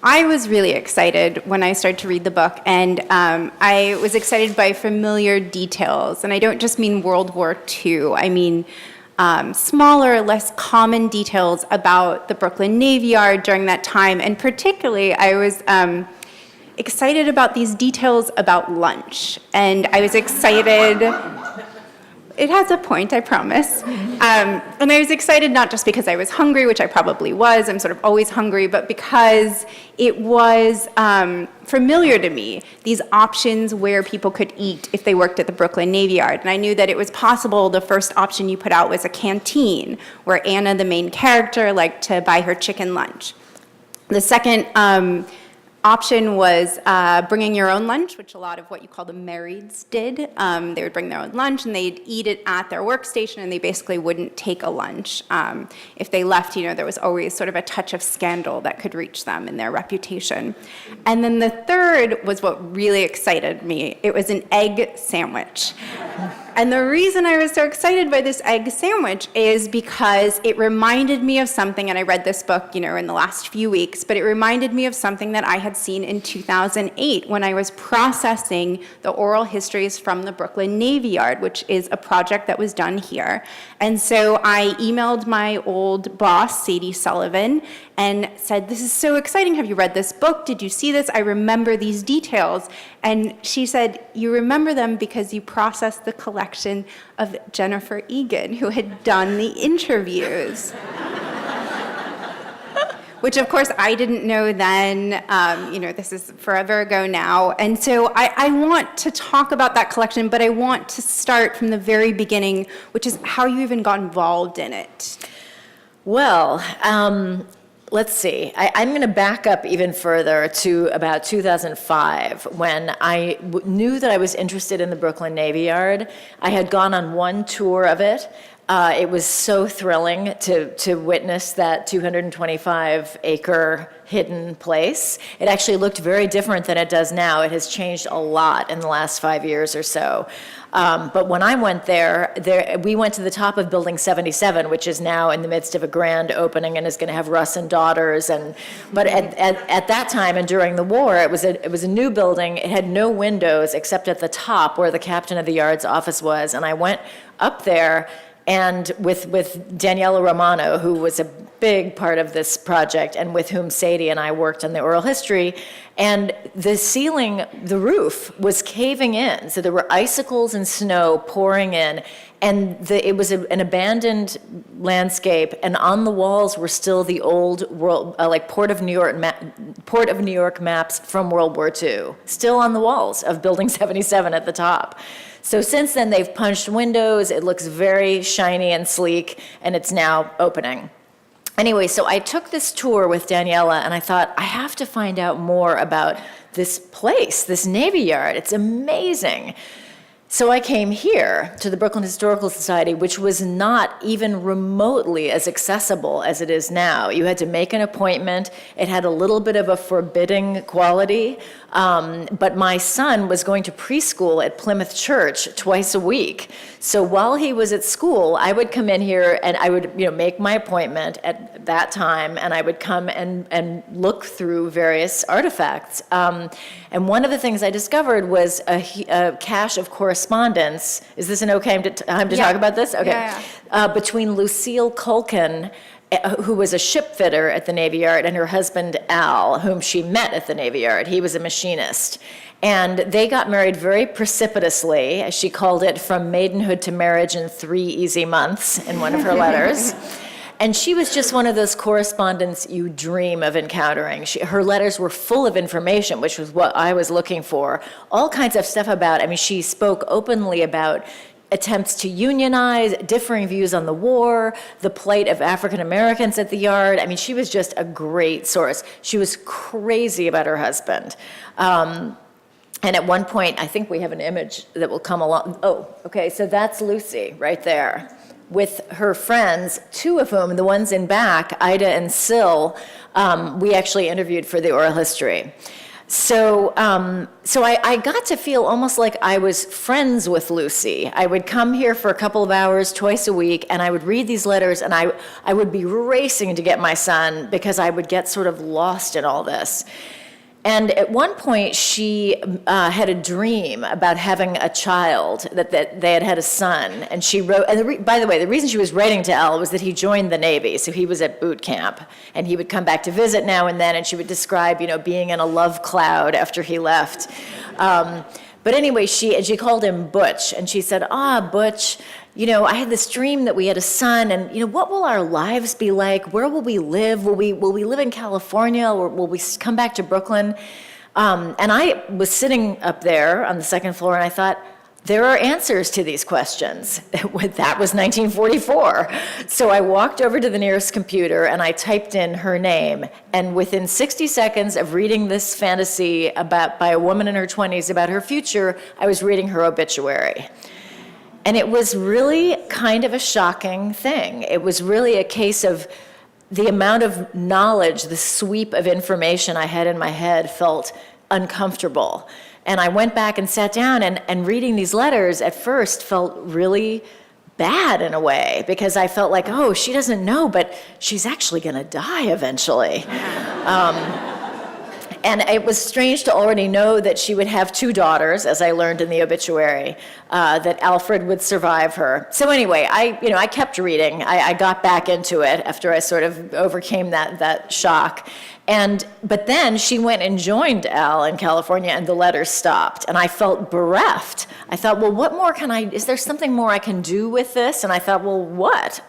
I was really excited when I started to read the book, and I was excited by familiar details. And I don't just mean World War II. I mean smaller, less common details about the Brooklyn Navy Yard during that time. And particularly, I was excited about these details about lunch. And I was excited. It has a point, I promise. And I was excited not just because I was hungry, which I probably was, I'm sort of always hungry, but because it was familiar to me, these options where people could eat if they worked at the Brooklyn Navy Yard. And I knew that it was possible. The first option you put out was a canteen, where Anna, the main character, liked to buy her chicken lunch. The second option was bringing your own lunch, which a lot of what you call the marrieds did. They would bring their own lunch and they'd eat it at their workstation, and they basically wouldn't take a lunch. If they left, there was always sort of a touch of scandal that could reach them in their reputation. And then the third was what really excited me. It was an egg sandwich. And the reason I was so excited by this egg sandwich is because it reminded me of something, and I read this book, in the last few weeks, but it reminded me of something that I had seen in 2008 when I was processing the oral histories from the Brooklyn Navy Yard, which is a project that was done here. And so I emailed my old boss, Sadie Sullivan, and said, "This is so exciting. Have you read this book? Did you see this? I remember these details." And she said, "You remember them because you processed the collection of Jennifer Egan, who had done the interviews." Which, of course, I didn't know then. This is forever ago now. And so I want to talk about that collection, but I want to start from the very beginning, which is how you even got involved in it. Well, let's see. I'm going to back up even further to about 2005, when I knew that I was interested in the Brooklyn Navy Yard. I had gone on one tour of it. It was so thrilling to witness that 225-acre hidden place. It actually looked very different than it does now. It has changed a lot in the last 5 years or so. But when I went there, we went to the top of Building 77, which is now in the midst of a grand opening and is going to have Russ and Daughters. But at that time and during the war, it was a new building. It had no windows except at the top where the captain of the yard's office was. And I went up there, and with Daniela Romano, who was a big part of this project, and with whom Sadie and I worked on the oral history, and the ceiling, the roof, was caving in. So there were icicles and snow pouring in, and it was an abandoned landscape, and on the walls were still the old world, like Port of New York maps from World War II, still on the walls of Building 77 at the top. So since then, they've punched windows. It looks very shiny and sleek, and it's now opening. Anyway, so I took this tour with Daniela, and I thought, I have to find out more about this place, this Navy Yard. It's amazing. So I came here to the Brooklyn Historical Society, which was not even remotely as accessible as it is now. You had to make an appointment. It had a little bit of a forbidding quality. But my son was going to preschool at Plymouth Church twice a week. So while he was at school, I would come in here and I would make my appointment at that time, and I would come and look through various artifacts. And one of the things I discovered was a cache of correspondence. Is this an okay time to talk about this? Okay. Yeah. Between Lucille Culkin, who was a ship fitter at the Navy Yard, and her husband, Al, whom she met at the Navy Yard. He was a machinist. And they got married very precipitously, as she called it, from maidenhood to marriage in 3 easy months, in one of her letters. And she was just one of those correspondents you dream of encountering. Her letters were full of information, which was what I was looking for. All kinds of stuff she spoke openly about attempts to unionize, differing views on the war, the plight of African Americans at the Yard. She was just a great source. She was crazy about her husband. And at one point, I think we have an image that will come along. Oh, okay, so that's Lucy right there, with her friends, 2 of whom, the ones in back, Ida and Syl, we actually interviewed for the oral history. I got to feel almost like I was friends with Lucy. I would come here for a couple of hours twice a week, and I would read these letters, and I would be racing to get my son because I would get sort of lost in all this. And at one point, she had a dream about having a child, that they had a son. And she wrote, and by the way, the reason she was writing to Al was that he joined the Navy, so he was at boot camp. And he would come back to visit now and then, and she would describe, being in a love cloud after he left. But anyway, she called him Butch, and she said, Butch, I had this dream that we had a son, and what will our lives be like? Where will we live? Will we live in California, or will we come back to Brooklyn? And I was sitting up there on the second floor, and I thought, there are answers to these questions. That was 1944. So I walked over to the nearest computer and I typed in her name. And within 60 seconds of reading this fantasy by a woman in her 20s about her future, I was reading her obituary. And it was really kind of a shocking thing. It was really a case of the amount of knowledge, the sweep of information I had in my head felt uncomfortable. And I went back and sat down, and reading these letters at first felt really bad in a way, because I felt like, she doesn't know, but she's actually going to die eventually. And it was strange to already know that she would have 2 daughters, as I learned in the obituary, that Alfred would survive her. So anyway, I kept reading. I got back into it after I sort of overcame that shock. But then she went and joined Al in California, and the letters stopped, and I felt bereft. I thought, well, what more is there something more I can do with this? And I thought, well, what?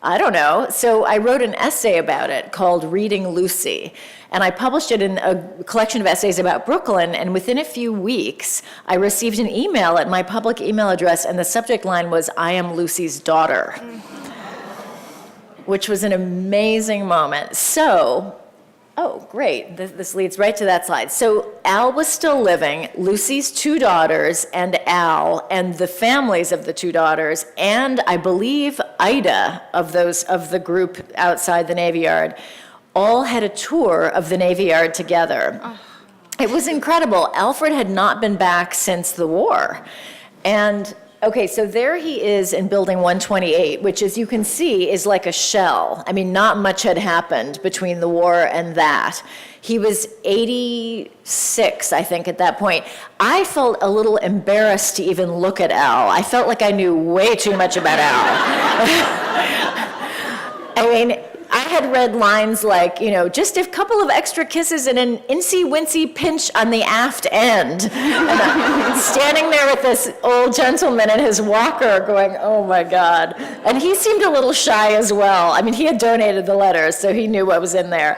I don't know. So I wrote an essay about it called Reading Lucy, and I published it in a collection of essays about Brooklyn, and within a few weeks, I received an email at my public email address, and the subject line was, I am Lucy's daughter, which was an amazing moment. So, great, this leads right to that slide. So Al was still living, Lucy's 2 daughters, and Al, and the families of the 2 daughters, and I believe Ida of the group outside the Navy Yard, all had a tour of the Navy Yard together. Oh. It was incredible. Alfred had not been back since the war. And okay, so there he is in Building 128, which, as you can see, is like a shell. Not much had happened between the war and that. He was 86, I think, at that point. I felt a little embarrassed to even look at Al. I felt like I knew way too much about Al. I had read lines like, just a couple of extra kisses and an incy-wincy pinch on the aft end. And I'm standing there with this old gentleman in his walker going, oh my God. And he seemed a little shy as well. He had donated the letters, so he knew what was in there.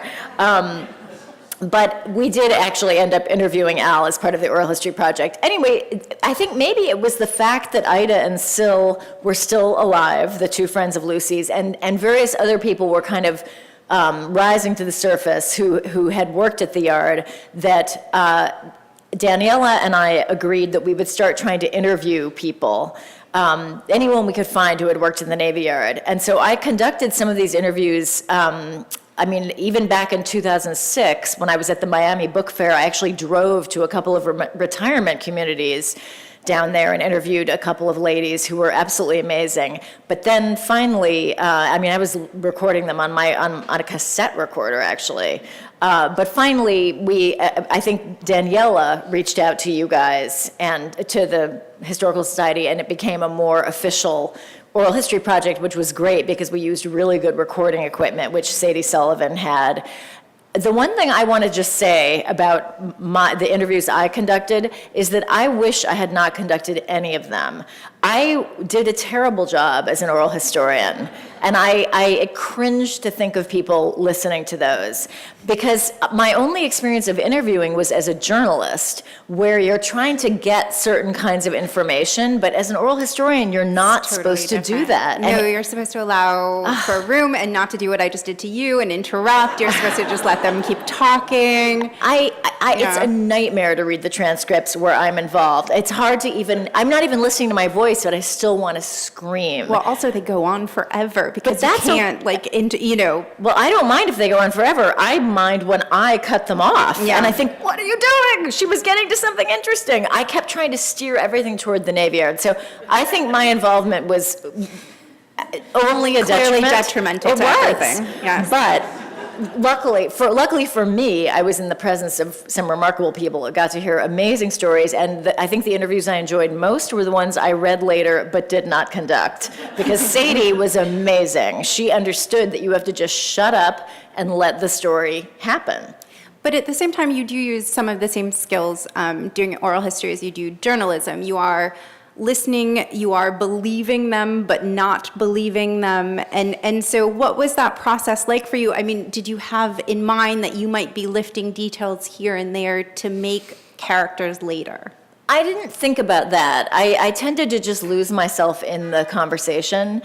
But we did actually end up interviewing Al as part of the Oral History Project. Anyway, I think maybe it was the fact that Ida and Syl were still alive, the 2 friends of Lucy's, and various other people were kind of rising to the surface who had worked at the Yard, that Daniela and I agreed that we would start trying to interview people, anyone we could find who had worked in the Navy Yard. And so I conducted some of these interviews. Even back in 2006, when I was at the Miami Book Fair, I actually drove to a couple of retirement communities down there and interviewed a couple of ladies who were absolutely amazing. But then finally, I was recording them on a cassette recorder, actually. But finally, I think Daniela reached out to you guys and to the Historical Society, and it became a more official Oral History Project, which was great because we used really good recording equipment, which Sadie Sullivan had. The one thing I want to just say about the interviews I conducted is that I wish I had not conducted any of them. I did a terrible job as an oral historian, and I cringe to think of people listening to those, because my only experience of interviewing was as a journalist, where you're trying to get certain kinds of information, but as an oral historian, you're not supposed to do that. No, you're supposed to allow for room and not to do what I just did to you and interrupt. You're supposed to just let them keep talking. It's a nightmare to read the transcripts where I'm involved. It's hard to I'm not even listening to my voice. voice, but I still want to scream. Well, also they go on forever because that's you can't Well, I don't mind if they go on forever. I mind when I cut them off. Yeah. And I think, what are you doing? She was getting to something interesting. I kept trying to steer everything toward the Navy Yard. So I think my involvement was only a clearly detriment. detrimental to everything. Yes. But luckily for me, I was in the presence of some remarkable people. I got to hear amazing stories, and I think the interviews I enjoyed most were the ones I read later but did not conduct, because Sadie was amazing. She understood that you have to just shut up and let the story happen. But at the same time, you do use some of the same skills doing oral history as you do journalism. You are listening, you are believing them, but not believing them. And so what was that process like for you? I mean, did you have in mind that you might be lifting details here and there to make characters later? I didn't think about that. I tended to just lose myself in the conversation.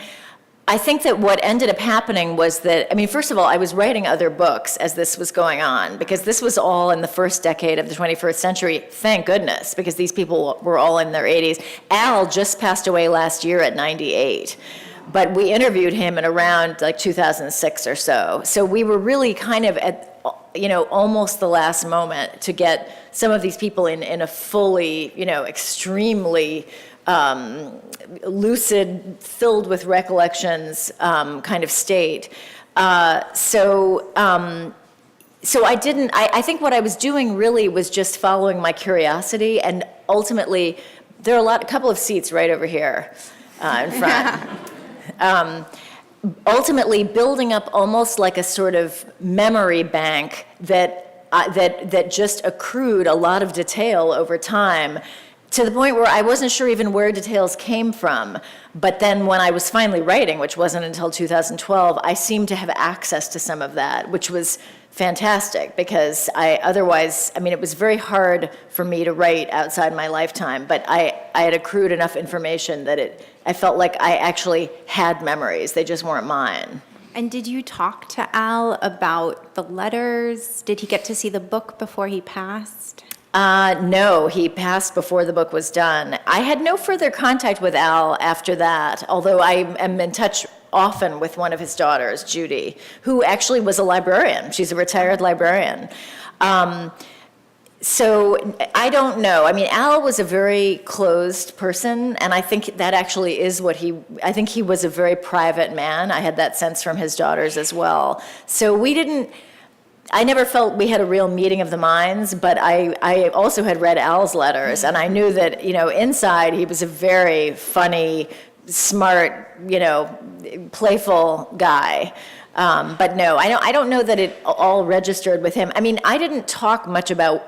I think that what ended up happening was that, I mean, first of all, I was writing other books as this was going on, because this was all in the first decade of the 21st century, thank goodness, because these people were all in their 80s. Al just passed away last year at 98, but we interviewed him in around like 2006 or so. So we were really kind of at, almost the last moment to get some of these people in a fully, extremely lucid, filled with recollections kind of state. So I think what I was doing really was just following my curiosity, and ultimately, there are a couple of seats right over here in front. Ultimately, building up almost like a sort of memory bank that just accrued a lot of detail over time, to the point where I wasn't sure even where details came from. But then when I was finally writing, which wasn't until 2012, I seemed to have access to some of that, which was fantastic, because it was very hard for me to write outside my lifetime, but I had accrued enough information that I felt like I actually had memories. They just weren't mine. And did you talk to Al about the letters? Did he get to see the book before he passed? No, he passed before the book was done. I had no further contact with Al after that, although I am in touch often with one of his daughters, Judy, who actually was a librarian. She's a retired librarian. So I don't know. I mean, Al was a very closed person, and I think that actually is I think he was a very private man. I had that sense from his daughters as well. So I never felt we had a real meeting of the minds, but I also had read Al's letters, and I knew that, inside he was a very funny, smart, playful guy. But no, I don't know that it all registered with him. I mean, I didn't talk much about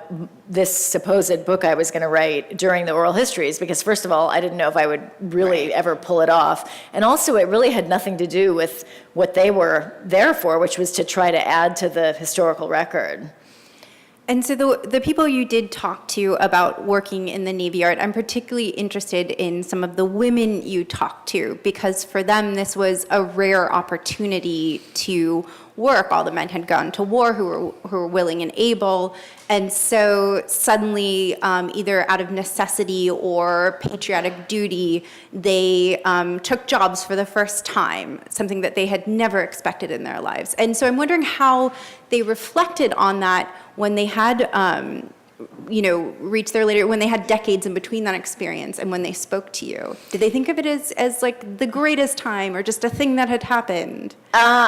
this supposed book I was going to write during the oral histories, because first of all, I didn't know if I would really ever pull it off. And also, it really had nothing to do with what they were there for, which was to try to add to the historical record. And so the people you did talk to about working in the Navy Yard, I'm particularly interested in some of the women you talked to, because for them this was a rare opportunity to work. All the men had gone to war who were willing and able, and so suddenly, either out of necessity or patriotic duty, they took jobs for the first time, something that they had never expected in their lives. And so I'm wondering how they reflected on that when they had, reached their later, when they had decades in between that experience and when they spoke to you. Did they think of it as like the greatest time, or just a thing that had happened?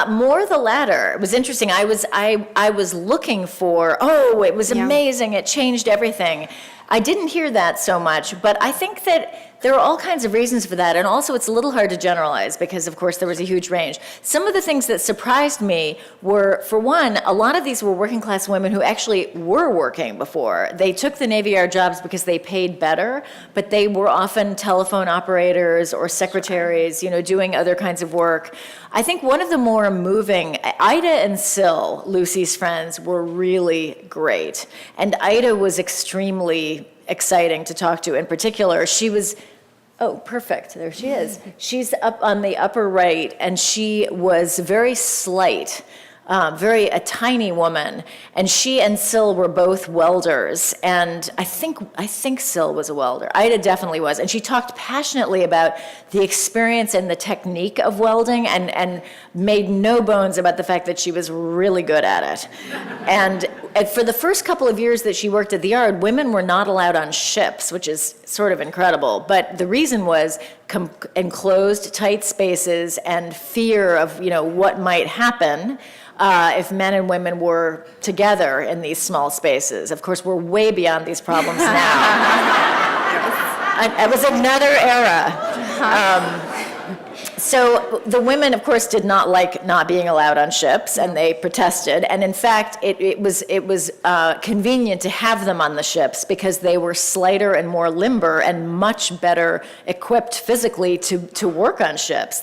More the latter. It was interesting. I was looking for, it was amazing, it changed everything. I didn't hear that so much, but I think that there are all kinds of reasons for that, and also it's a little hard to generalize because, of course, there was a huge range. Some of the things that surprised me were, for one, a lot of these were working class women who actually were working before. They took the Navy Yard jobs because they paid better, but they were often telephone operators or secretaries, doing other kinds of work. I think one of the more moving, Ida and Sil, Lucy's friends, were really great. And Ida was extremely exciting to talk to. In particular, she was, perfect, there she is. She's up on the upper right, and she was very slight. a tiny woman, and she and Syl were both welders, and I think Syl was a welder. Ida definitely was, and she talked passionately about the experience and the technique of welding, and made no bones about the fact that she was really good at it. And for the first couple of years that she worked at the yard, women were not allowed on ships, which is sort of incredible. But the reason was enclosed, tight spaces and fear of, what might happen if men and women were together in these small spaces. Of course, we're way beyond these problems now. It was another era. So the women, of course, did not like not being allowed on ships, and they protested. And in fact, it was convenient to have them on the ships because they were slighter and more limber and much better equipped physically to work on ships.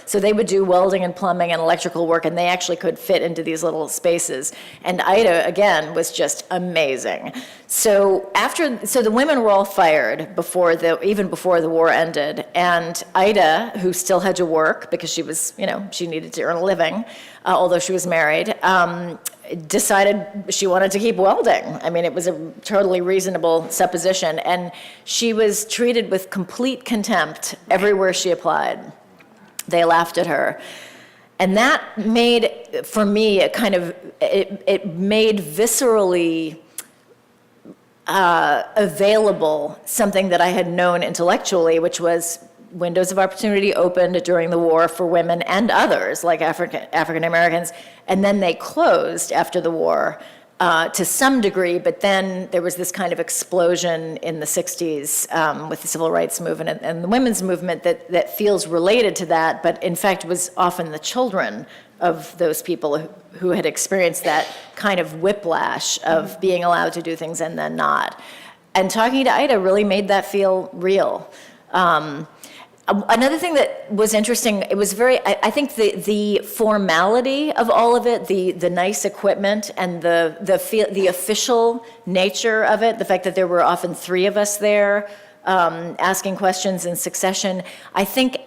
So they would do welding and plumbing and electrical work, and they actually could fit into these little spaces. And Ida, again, was just amazing. So the women were all fired even before the war ended, and Ida, who still had to work because she was, she needed to earn a living, although she was married, decided she wanted to keep welding. I mean, it was a totally reasonable supposition, and she was treated with complete contempt everywhere she applied. They laughed at her. And that made, for me, it made viscerally available something that I had known intellectually, which was windows of opportunity opened during the war for women and others, like African Americans, and then they closed after the war to some degree, but then there was this kind of explosion in the 60s with the civil rights movement and the women's movement that feels related to that, but in fact was often the children of those people who had experienced that kind of whiplash of being allowed to do things and then not. And talking to Ida really made that feel real. Another thing that was interesting, it was I think the formality of all of it, the nice equipment and the official nature of it, the fact that there were often 3 of us there asking questions in succession, I think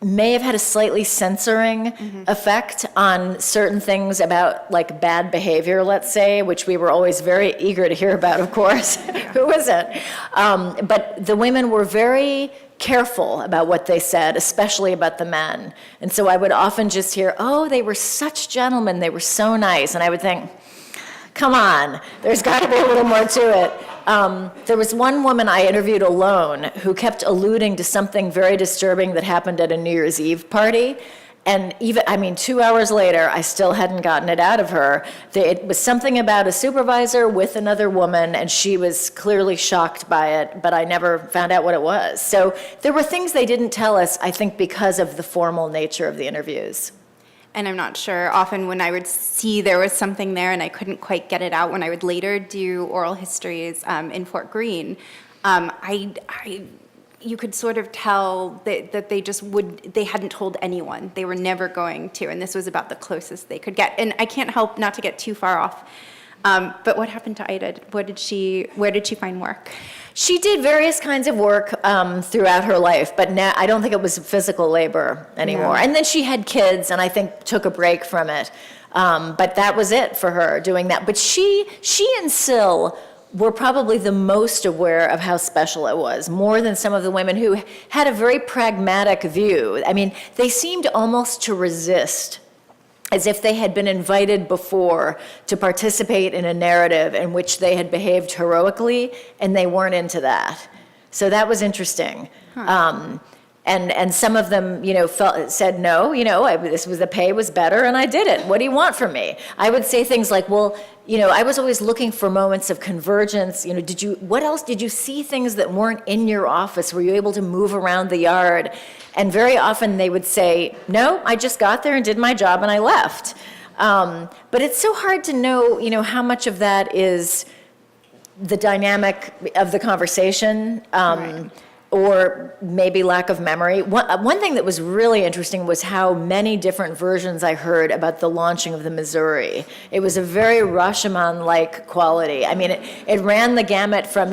may have had a slightly censoring effect on certain things about like bad behavior, let's say, which we were always very eager to hear about, of course. Who isn't? But the women were very careful about what they said, especially about the men. And so I would often just hear, oh, they were such gentlemen, they were so nice. And I would think, come on, there's got to be a little more to it. There was one woman I interviewed alone who kept alluding to something very disturbing that happened at a New Year's Eve party. And 2 hours later, I still hadn't gotten it out of her. It was something about a supervisor with another woman, and she was clearly shocked by it, but I never found out what it was. So there were things they didn't tell us, I think, because of the formal nature of the interviews. And I'm not sure, often when I would see there was something there and I couldn't quite get it out, when I would later do oral histories in Fort Greene, you could sort of tell that they hadn't told anyone. They were never going to, and this was about the closest they could get. And I can't help not to get too far off. But what happened to Ida? Where did she find work? She did various kinds of work throughout her life, but now I don't think it was physical labor anymore. Yeah. And then she had kids, and I think took a break from it. But that was it for her, doing that. But she and Syl were probably the most aware of how special it was, more than some of the women who had a very pragmatic view. I mean, they seemed almost to resist, as if they had been invited before to participate in a narrative in which they had behaved heroically, and they weren't into that. So that was interesting. Huh. And some of them, said no. The pay was better, and I did it. What do you want from me? I would say things like, well, I was always looking for moments of convergence. What else did you see? Things that weren't in your office? Were you able to move around the yard? And very often they would say, no, I just got there and did my job and I left. But it's so hard to know, how much of that is the dynamic of the conversation. Right. or maybe lack of memory. One thing that was really interesting was how many different versions I heard about the launching of the Missouri. It was a very Rashomon-like quality. I mean, it ran the gamut from,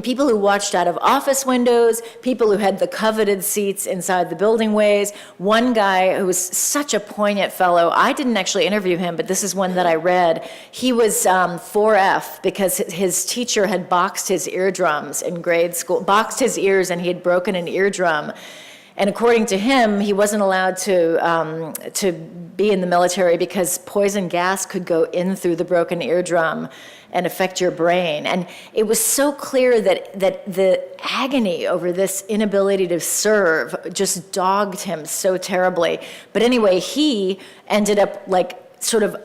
people who watched out of office windows, people who had the coveted seats inside the building ways. One guy who was such a poignant fellow, I didn't actually interview him, but this is one that I read. He was 4F because his teacher had boxed his eardrums in grade school, boxed his ears, and he had broken an eardrum. And according to him, he wasn't allowed to be in the military because poison gas could go in through the broken eardrum and affect your brain. And it was so clear that the agony over this inability to serve just dogged him so terribly. But anyway, he ended up sort of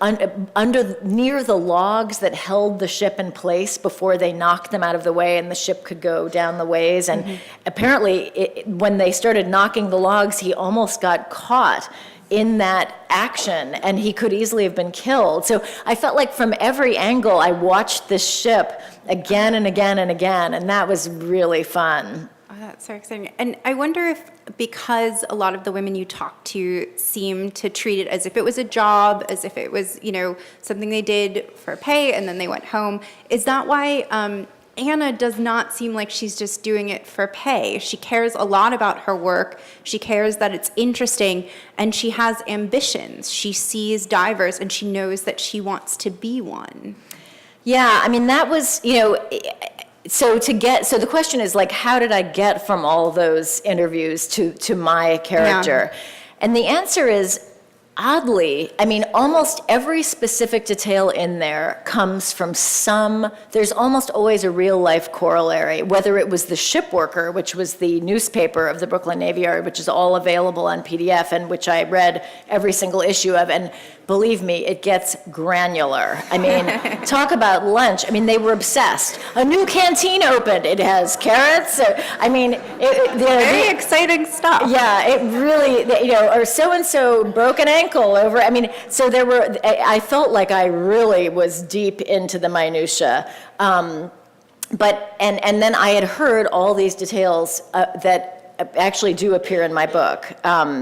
near the logs that held the ship in place before they knocked them out of the way and the ship could go down the ways. And apparently, when they started knocking the logs, he almost got caught in that action, and he could easily have been killed. So I felt like from every angle, I watched this ship again and again and again, and that was really fun. Oh, that's so exciting. And I wonder if, because a lot of the women you talk to seem to treat it as if it was a job, as if it was, something they did for pay and then they went home, is that why Anna does not seem like she's just doing it for pay? She cares a lot about her work. She cares that it's interesting, and she has ambitions. She sees divers, and she knows that she wants to be one. Yeah, I mean, that was, So the question is how did I get from all those interviews to my character? Yeah. And the answer is, oddly, almost every specific detail in there comes from there's almost always a real life corollary, whether it was the Ship Worker, which was the newspaper of the Brooklyn Navy Yard, which is all available on PDF and which I read every single issue of, and believe me, it gets granular. Talk about lunch. They were obsessed. A new canteen opened. It has carrots. Very exciting stuff. Yeah, it really, or so-and-so broke an ankle over. So I felt like I really was deep into the minutia. But then I had heard all these details that actually do appear in my book,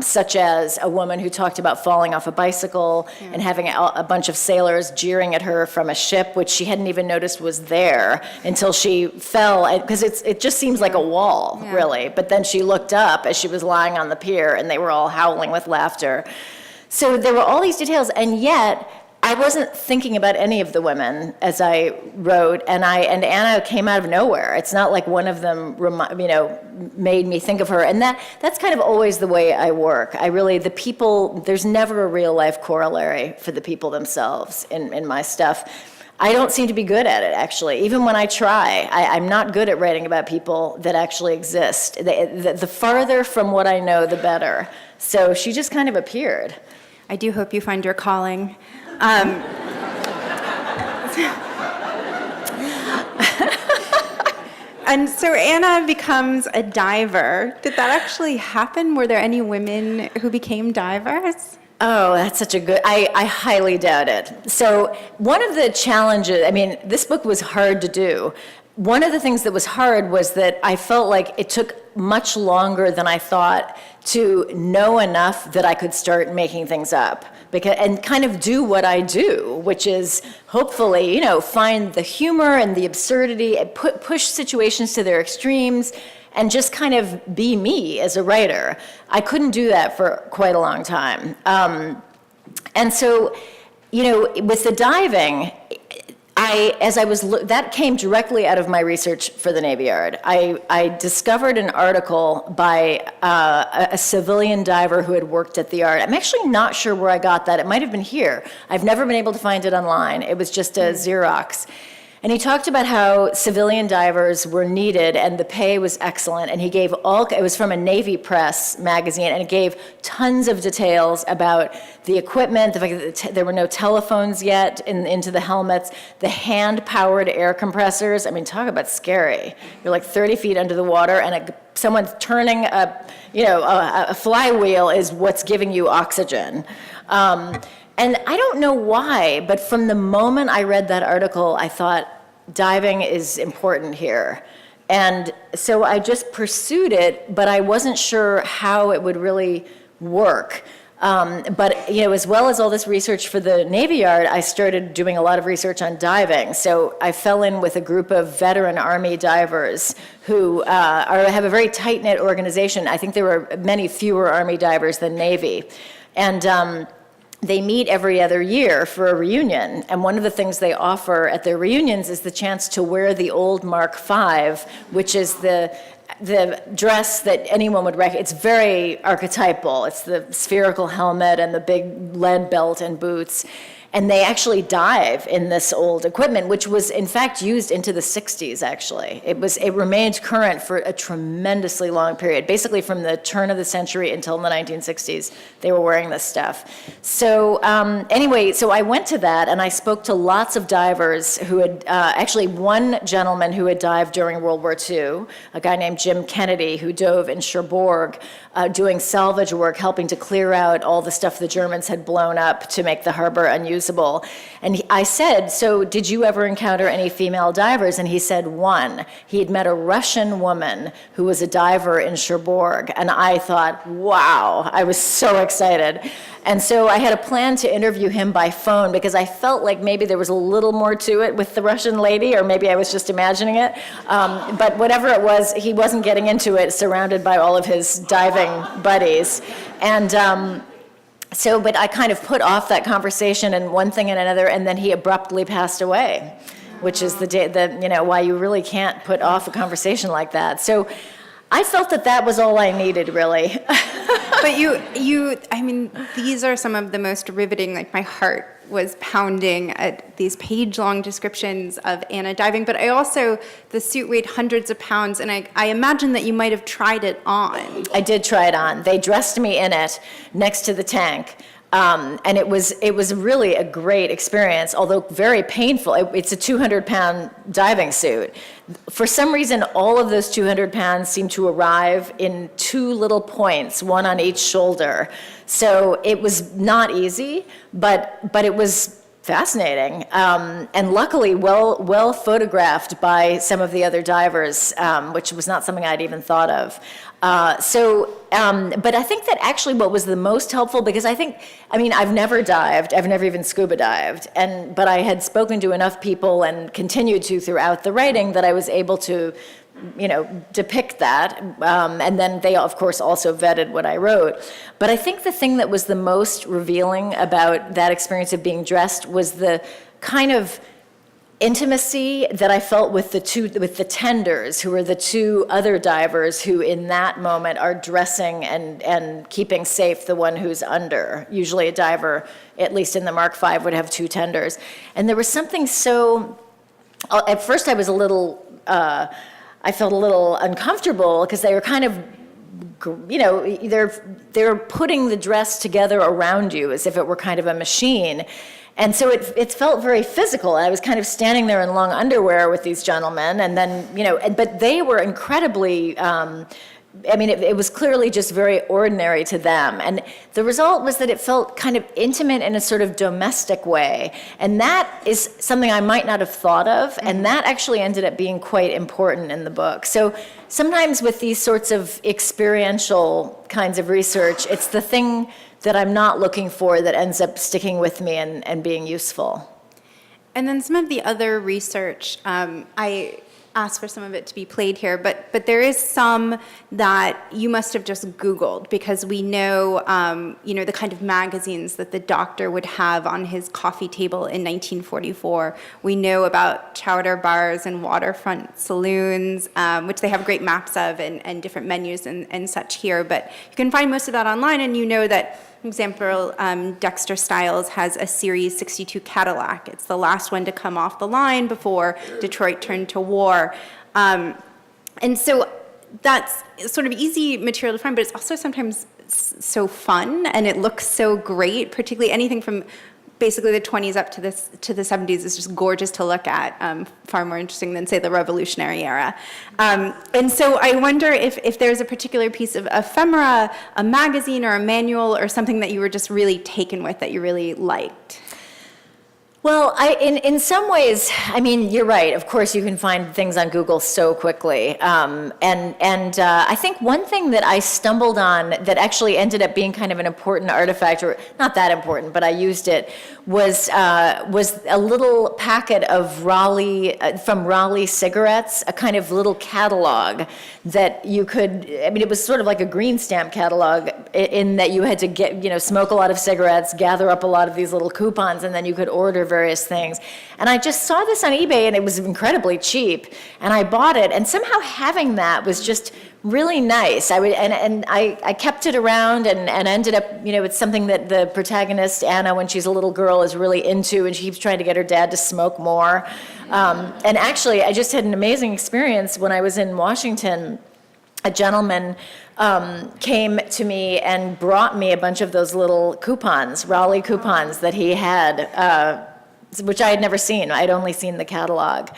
such as a woman who talked about falling off a bicycle and having a bunch of sailors jeering at her from a ship, which she hadn't even noticed was there until she fell, because it just seems like a wall, really. But then she looked up as she was lying on the pier, and they were all howling with laughter. So there were all these details, and yet I wasn't thinking about any of the women as I wrote, and Anna came out of nowhere. It's not like one of them, made me think of her, and that's kind of always the way I work. The people, there's never a real life corollary for the people themselves in my stuff. I don't seem to be good at it, actually. Even when I try, I'm not good at writing about people that actually exist. The farther from what I know, the better. So she just kind of appeared. I do hope you find your calling. And so Anna becomes a diver. Did that actually happen? Were there any women who became divers? Oh, that's such a good, I highly doubt it. So one of the challenges, this book was hard to do. One of the things that was hard was that I felt like it took much longer than I thought to know enough that I could start making things up and kind of do what I do, which is hopefully, find the humor and the absurdity and push situations to their extremes and just kind of be me as a writer. I couldn't do that for quite a long time. And so, with the diving, that came directly out of my research for the Navy Yard. I discovered an article by a civilian diver who had worked at the Yard. I'm actually not sure where I got that. It might have been here. I've never been able to find it online. It was just a Xerox. And he talked about how civilian divers were needed and the pay was excellent. And he gave it was from a Navy Press magazine, and it gave tons of details about the equipment, the fact that there were no telephones yet into the helmets, the hand-powered air compressors. Talk about scary. You're like 30 feet under the water, and someone turning a flywheel is what's giving you oxygen. And I don't know why, but from the moment I read that article, I thought, diving is important here. And so I just pursued it, but I wasn't sure how it would really work. But, you know, as well as all this research for the Navy Yard, I started doing a lot of research on diving. So I fell in with a group of veteran Army divers who have a very tight-knit organization. I think there were many fewer Army divers than Navy. And they meet every other year for a reunion. And one of the things they offer at their reunions is the chance to wear the old Mark V, which is the dress that anyone would recognize. It's very archetypal. It's the spherical helmet and the big lead belt and boots. And they actually dive in this old equipment, which was in fact used into the 60s, actually. It remained current for a tremendously long period. Basically from the turn of the century until the 1960s, they were wearing this stuff. So anyway, so I went to that and I spoke to lots of divers who had, actually one gentleman who had dived during World War II, a guy named Jim Kennedy, who dove in Cherbourg, doing salvage work, helping to clear out all the stuff the Germans had blown up to make the harbor unusable. And I said, so did you ever encounter any female divers? And he said, one. He had met a Russian woman who was a diver in Cherbourg. And I thought, wow, I was so excited. And so I had a plan to interview him by phone because I felt like maybe there was a little more to it with the Russian lady, or maybe I was just imagining it. But whatever it was, he wasn't getting into it, surrounded by all of his diving buddies. And but I kind of put off that conversation and one thing and another, and then he abruptly passed away, which is the day that, you know, why you really can't put off a conversation like that. So I felt that that was all I needed, really. But I mean, these are some of the most riveting, like my heart was pounding at these page-long descriptions of Anna diving, but the suit weighed hundreds of pounds, and I imagine that you might have tried it on. I did try it on. They dressed me in it next to the tank. And it was really a great experience, although very painful. It's a 200-pound diving suit. For some reason, all of those 200 pounds seem to arrive in two little points, one on each shoulder. So it was not easy, but it was fascinating, and luckily well photographed by some of the other divers, which was not something I'd even thought of. But I think that actually what was the most helpful, because I've never dived, I've never even scuba dived, but I had spoken to enough people and continued to throughout the writing that I was able to, depict that. And then they, of course, also vetted what I wrote. But I think the thing that was the most revealing about that experience of being dressed was the kind of intimacy that I felt with the tenders, who are the two other divers who in that moment are dressing and keeping safe the one who's under. Usually a diver, at least in the Mark V, would have two tenders. And there was something so, at first I was I felt a little uncomfortable because they were kind of, they're putting the dress together around you as if it were kind of a machine. And so it felt very physical. I was kind of standing there in long underwear with these gentlemen, and then, but they were incredibly, it was clearly just very ordinary to them. And the result was that it felt kind of intimate in a sort of domestic way. And that is something I might not have thought of, and that actually ended up being quite important in the book. So sometimes with these sorts of experiential kinds of research, it's the thing that I'm not looking for that ends up sticking with me and being useful. And then some of the other research, I asked for some of it to be played here, but there is some that you must have just Googled, because we know, the kind of magazines that the doctor would have on his coffee table in 1944. We know about chowder bars and waterfront saloons, which they have great maps of and different menus and such here, but you can find most of that online, and you know that, for example, Dexter Stiles has a Series 62 Cadillac. It's the last one to come off the line before Detroit turned to war. And so that's sort of easy material to find, but it's also sometimes so fun, and it looks so great, particularly anything from basically the 20s up to the 70s is just gorgeous to look at, far more interesting than, say, the Revolutionary era. And so I wonder if there's a particular piece of ephemera, a magazine or a manual or something that you were just really taken with, that you really liked. Well, in some ways, I mean, you're right. Of course, you can find things on Google so quickly. And I think one thing that I stumbled on that actually ended up being kind of an important artifact, or not that important, but I used it, was a little packet of from Raleigh cigarettes, a kind of little catalog that you could, I mean, it was sort of like a green stamp catalog in that you had to smoke a lot of cigarettes, gather up a lot of these little coupons, and then you could order various things. And I just saw this on eBay, and it was incredibly cheap, and I bought it, and somehow having that was just really nice. I kept it around and ended up, it's something that the protagonist, Anna, when she's a little girl, is really into, and she keeps trying to get her dad to smoke more. And actually, I just had an amazing experience when I was in Washington. A gentleman came to me and brought me a bunch of those little coupons, Raleigh coupons that he had, which I had never seen. I'd only seen the catalog.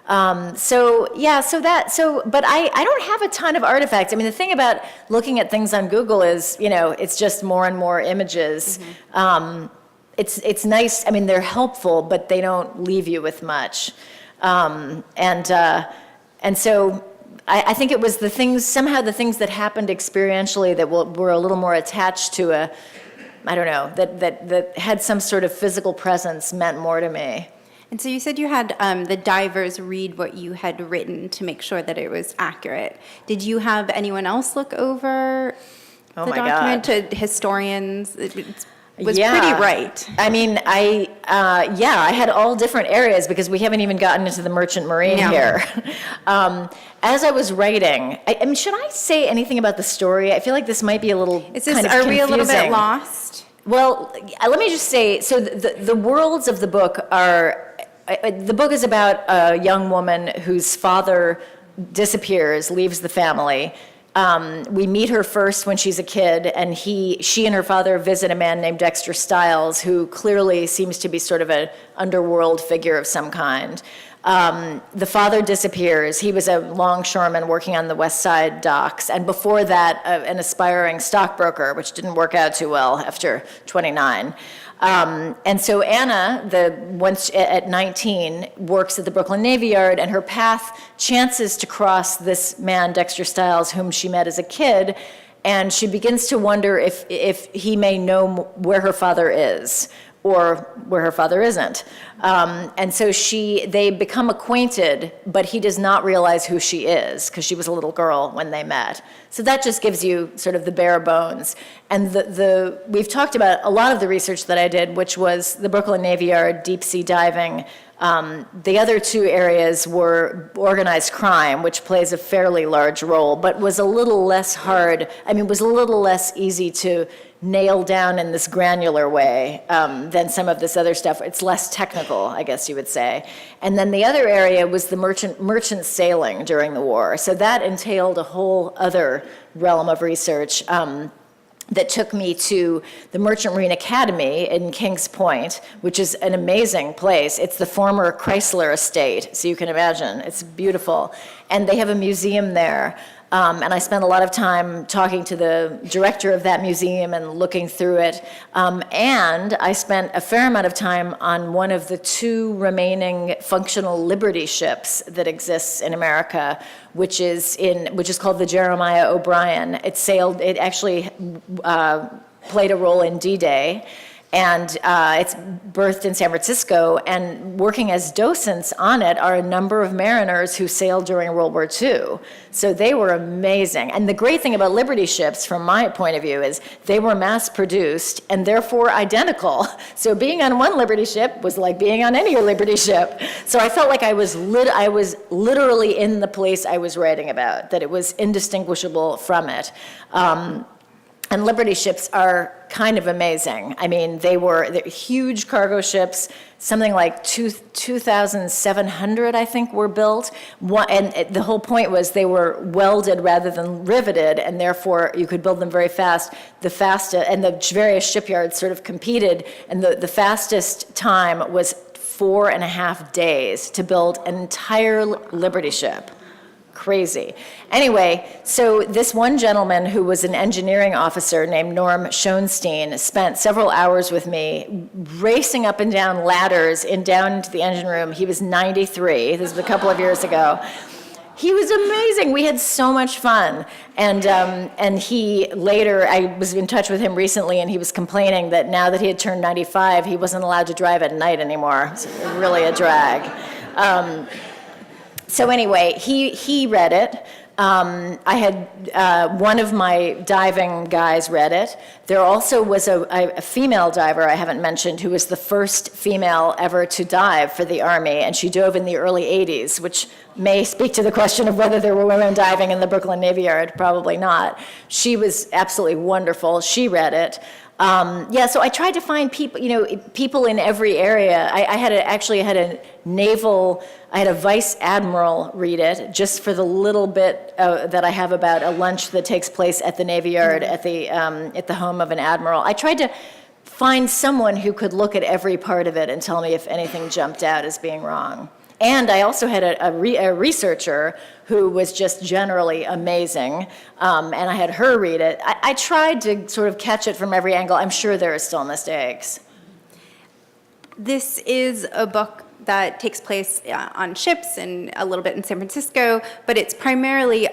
But I don't have a ton of artifacts. I mean, the thing about looking at things on Google is, it's just more and more images. Mm-hmm. It's nice. I mean, they're helpful, but they don't leave you with much. And so I think it was the things that happened experientially that were a little more attached to that had some sort of physical presence meant more to me. And so you said you had the divers read what you had written to make sure that it was accurate. Did you have anyone else look over the document? To historians? It was pretty right. I mean, I had all different areas because we haven't even gotten into the Merchant Marine here. As I was writing, I mean, should I say anything about the story? I feel like this might be a little kind of confusing. Are we a little bit lost? Well, let me just say, so the worlds of the book the book is about a young woman whose father disappears, leaves the family. We meet her first when she's a kid, and she and her father visit a man named Dexter Stiles, who clearly seems to be sort of an underworld figure of some kind. The father disappears. He was a longshoreman working on the West Side docks, and before that, an aspiring stockbroker, which didn't work out too well after 29. And so Anna, once at 19, works at the Brooklyn Navy Yard, and her path chances to cross this man, Dexter Stiles, whom she met as a kid, and she begins to wonder if he may know where her father is, or where her father isn't. And so they become acquainted, but he does not realize who she is, because she was a little girl when they met. So that just gives you sort of the bare bones. And we've talked about a lot of the research that I did, which was the Brooklyn Navy Yard, deep sea diving. The other two areas were organized crime, which plays a fairly large role, but was a little less was a little less easy to nail down in this granular way than some of this other stuff. It's less technical, I guess you would say. And then the other area was the merchant sailing during the war. So that entailed a whole other realm of research that took me to the Merchant Marine Academy in Kings Point, which is an amazing place. It's the former Chrysler estate, so you can imagine. It's beautiful. And they have a museum there. And I spent a lot of time talking to the director of that museum and looking through it. And I spent a fair amount of time on one of the two remaining functional Liberty ships that exists in America, which is called the Jeremiah O'Brien. It actually played a role in D-Day. And it's berthed in San Francisco, and working as docents on it are a number of mariners who sailed during World War II. So they were amazing. And the great thing about Liberty ships, from my point of view, is they were mass-produced and therefore identical. So being on one Liberty ship was like being on any Liberty ship. So I felt like I was literally in the place I was writing about, that it was indistinguishable from it. And Liberty ships are kind of amazing. I mean, they're huge cargo ships. Something like 2,700, I think, were built. And the whole point was they were welded rather than riveted, and therefore you could build them very fast. And the various shipyards sort of competed, and the fastest time was 4.5 days to build an entire Liberty ship. crazy. Anyway, so this one gentleman who was an engineering officer named Norm Schoenstein spent several hours with me racing up and down ladders down into the engine room. He was 93. This was a couple of years ago. He was amazing. We had so much fun. And he later, I was in touch with him recently, and he was complaining that now that he had turned 95, he wasn't allowed to drive at night anymore. It's really a drag. So anyway, he read it. I had one of my diving guys read it. There also was a female diver I haven't mentioned who was the first female ever to dive for the Army, and she dove in the early 80s, which may speak to the question of whether there were women diving in the Brooklyn Navy Yard. Probably not. She was absolutely wonderful. She read it. So I tried to find people, people in every area. I had a vice admiral read it just for the little bit that I have about a lunch that takes place at the Navy Yard at the home of an admiral. I tried to find someone who could look at every part of it and tell me if anything jumped out as being wrong. And I also had a researcher who was just generally amazing, and I had her read it. I tried to sort of catch it from every angle. I'm sure there are still mistakes. This is a book that takes place on ships and a little bit in San Francisco, but it's primarily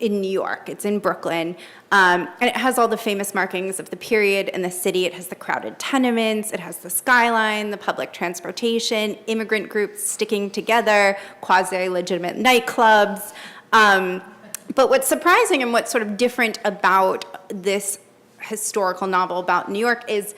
in New York. It's in Brooklyn. And it has all the famous markings of the period and the city. It has the crowded tenements. It has the skyline, the public transportation, immigrant groups sticking together, quasi-legitimate nightclubs. But what's surprising and what's sort of different about this historical novel about New York is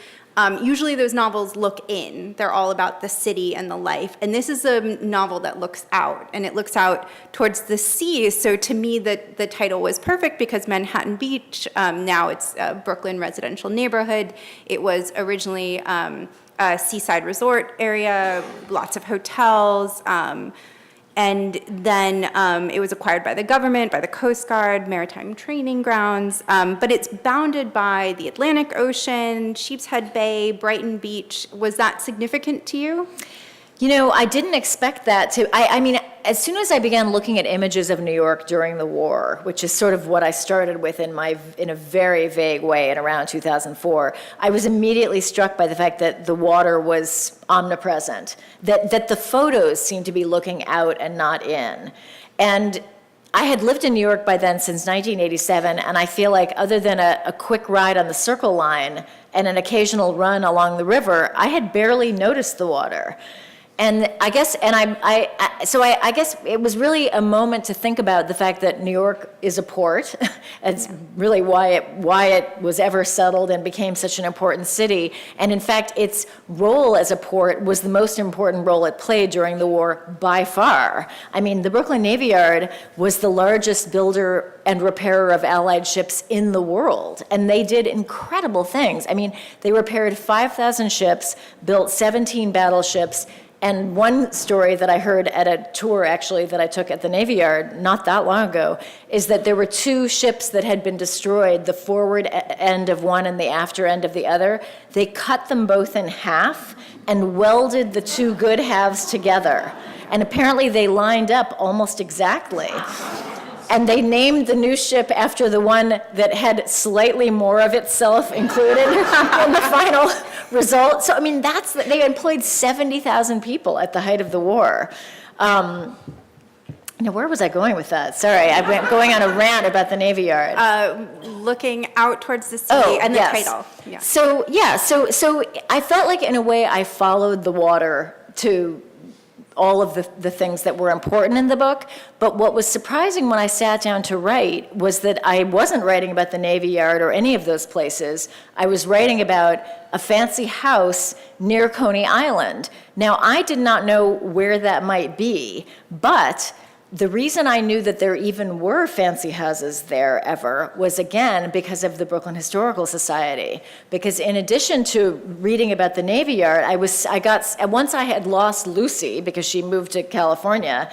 usually those novels look in. They're all about the city and the life. And this is a novel that looks out, and it looks out towards the sea. So to me, the title was perfect because Manhattan Beach, now it's a Brooklyn residential neighborhood. It was originally a seaside resort area, lots of hotels. And then it was acquired by the government, by the Coast Guard, maritime training grounds. But it's bounded by the Atlantic Ocean, Sheepshead Bay, Brighton Beach. Was that significant to you? I didn't expect that to. I mean, as soon as I began looking at images of New York during the war, which is sort of what I started with in a very vague way in around 2004, I was immediately struck by the fact that the water was omnipresent, that the photos seemed to be looking out and not in. And I had lived in New York by then since 1987, and I feel like other than a quick ride on the Circle Line and an occasional run along the river, I had barely noticed the water. And I guess, I guess it was really a moment to think about the fact that New York is a port. It's really why it was ever settled and became such an important city. And in fact, its role as a port was the most important role it played during the war by far. I mean, the Brooklyn Navy Yard was the largest builder and repairer of Allied ships in the world. And they did incredible things. I mean, they repaired 5,000 ships, built 17 battleships. And one story that I heard at a tour, actually, that I took at the Navy Yard not that long ago, is that there were two ships that had been destroyed, the forward end of one and the after end of the other. They cut them both in half and welded the two good halves together. And apparently they lined up almost exactly. And they named the new ship after the one that had slightly more of itself included in the final result. So, I mean, they employed 70,000 people at the height of the war. Now, where was I going with that? Sorry, I went going on a rant about the Navy Yard. Looking out towards the sea and the title. Yeah. So I felt like, in a way, I followed the water to all of the things that were important in the book. But what was surprising when I sat down to write was that I wasn't writing about the Navy Yard or any of those places. I was writing about a fancy house near Coney Island. Now, I did not know where that might be, but the reason I knew that there even were fancy houses there ever was, again, because of the Brooklyn Historical Society. Because in addition to reading about the Navy Yard, once I had lost Lucy because she moved to California,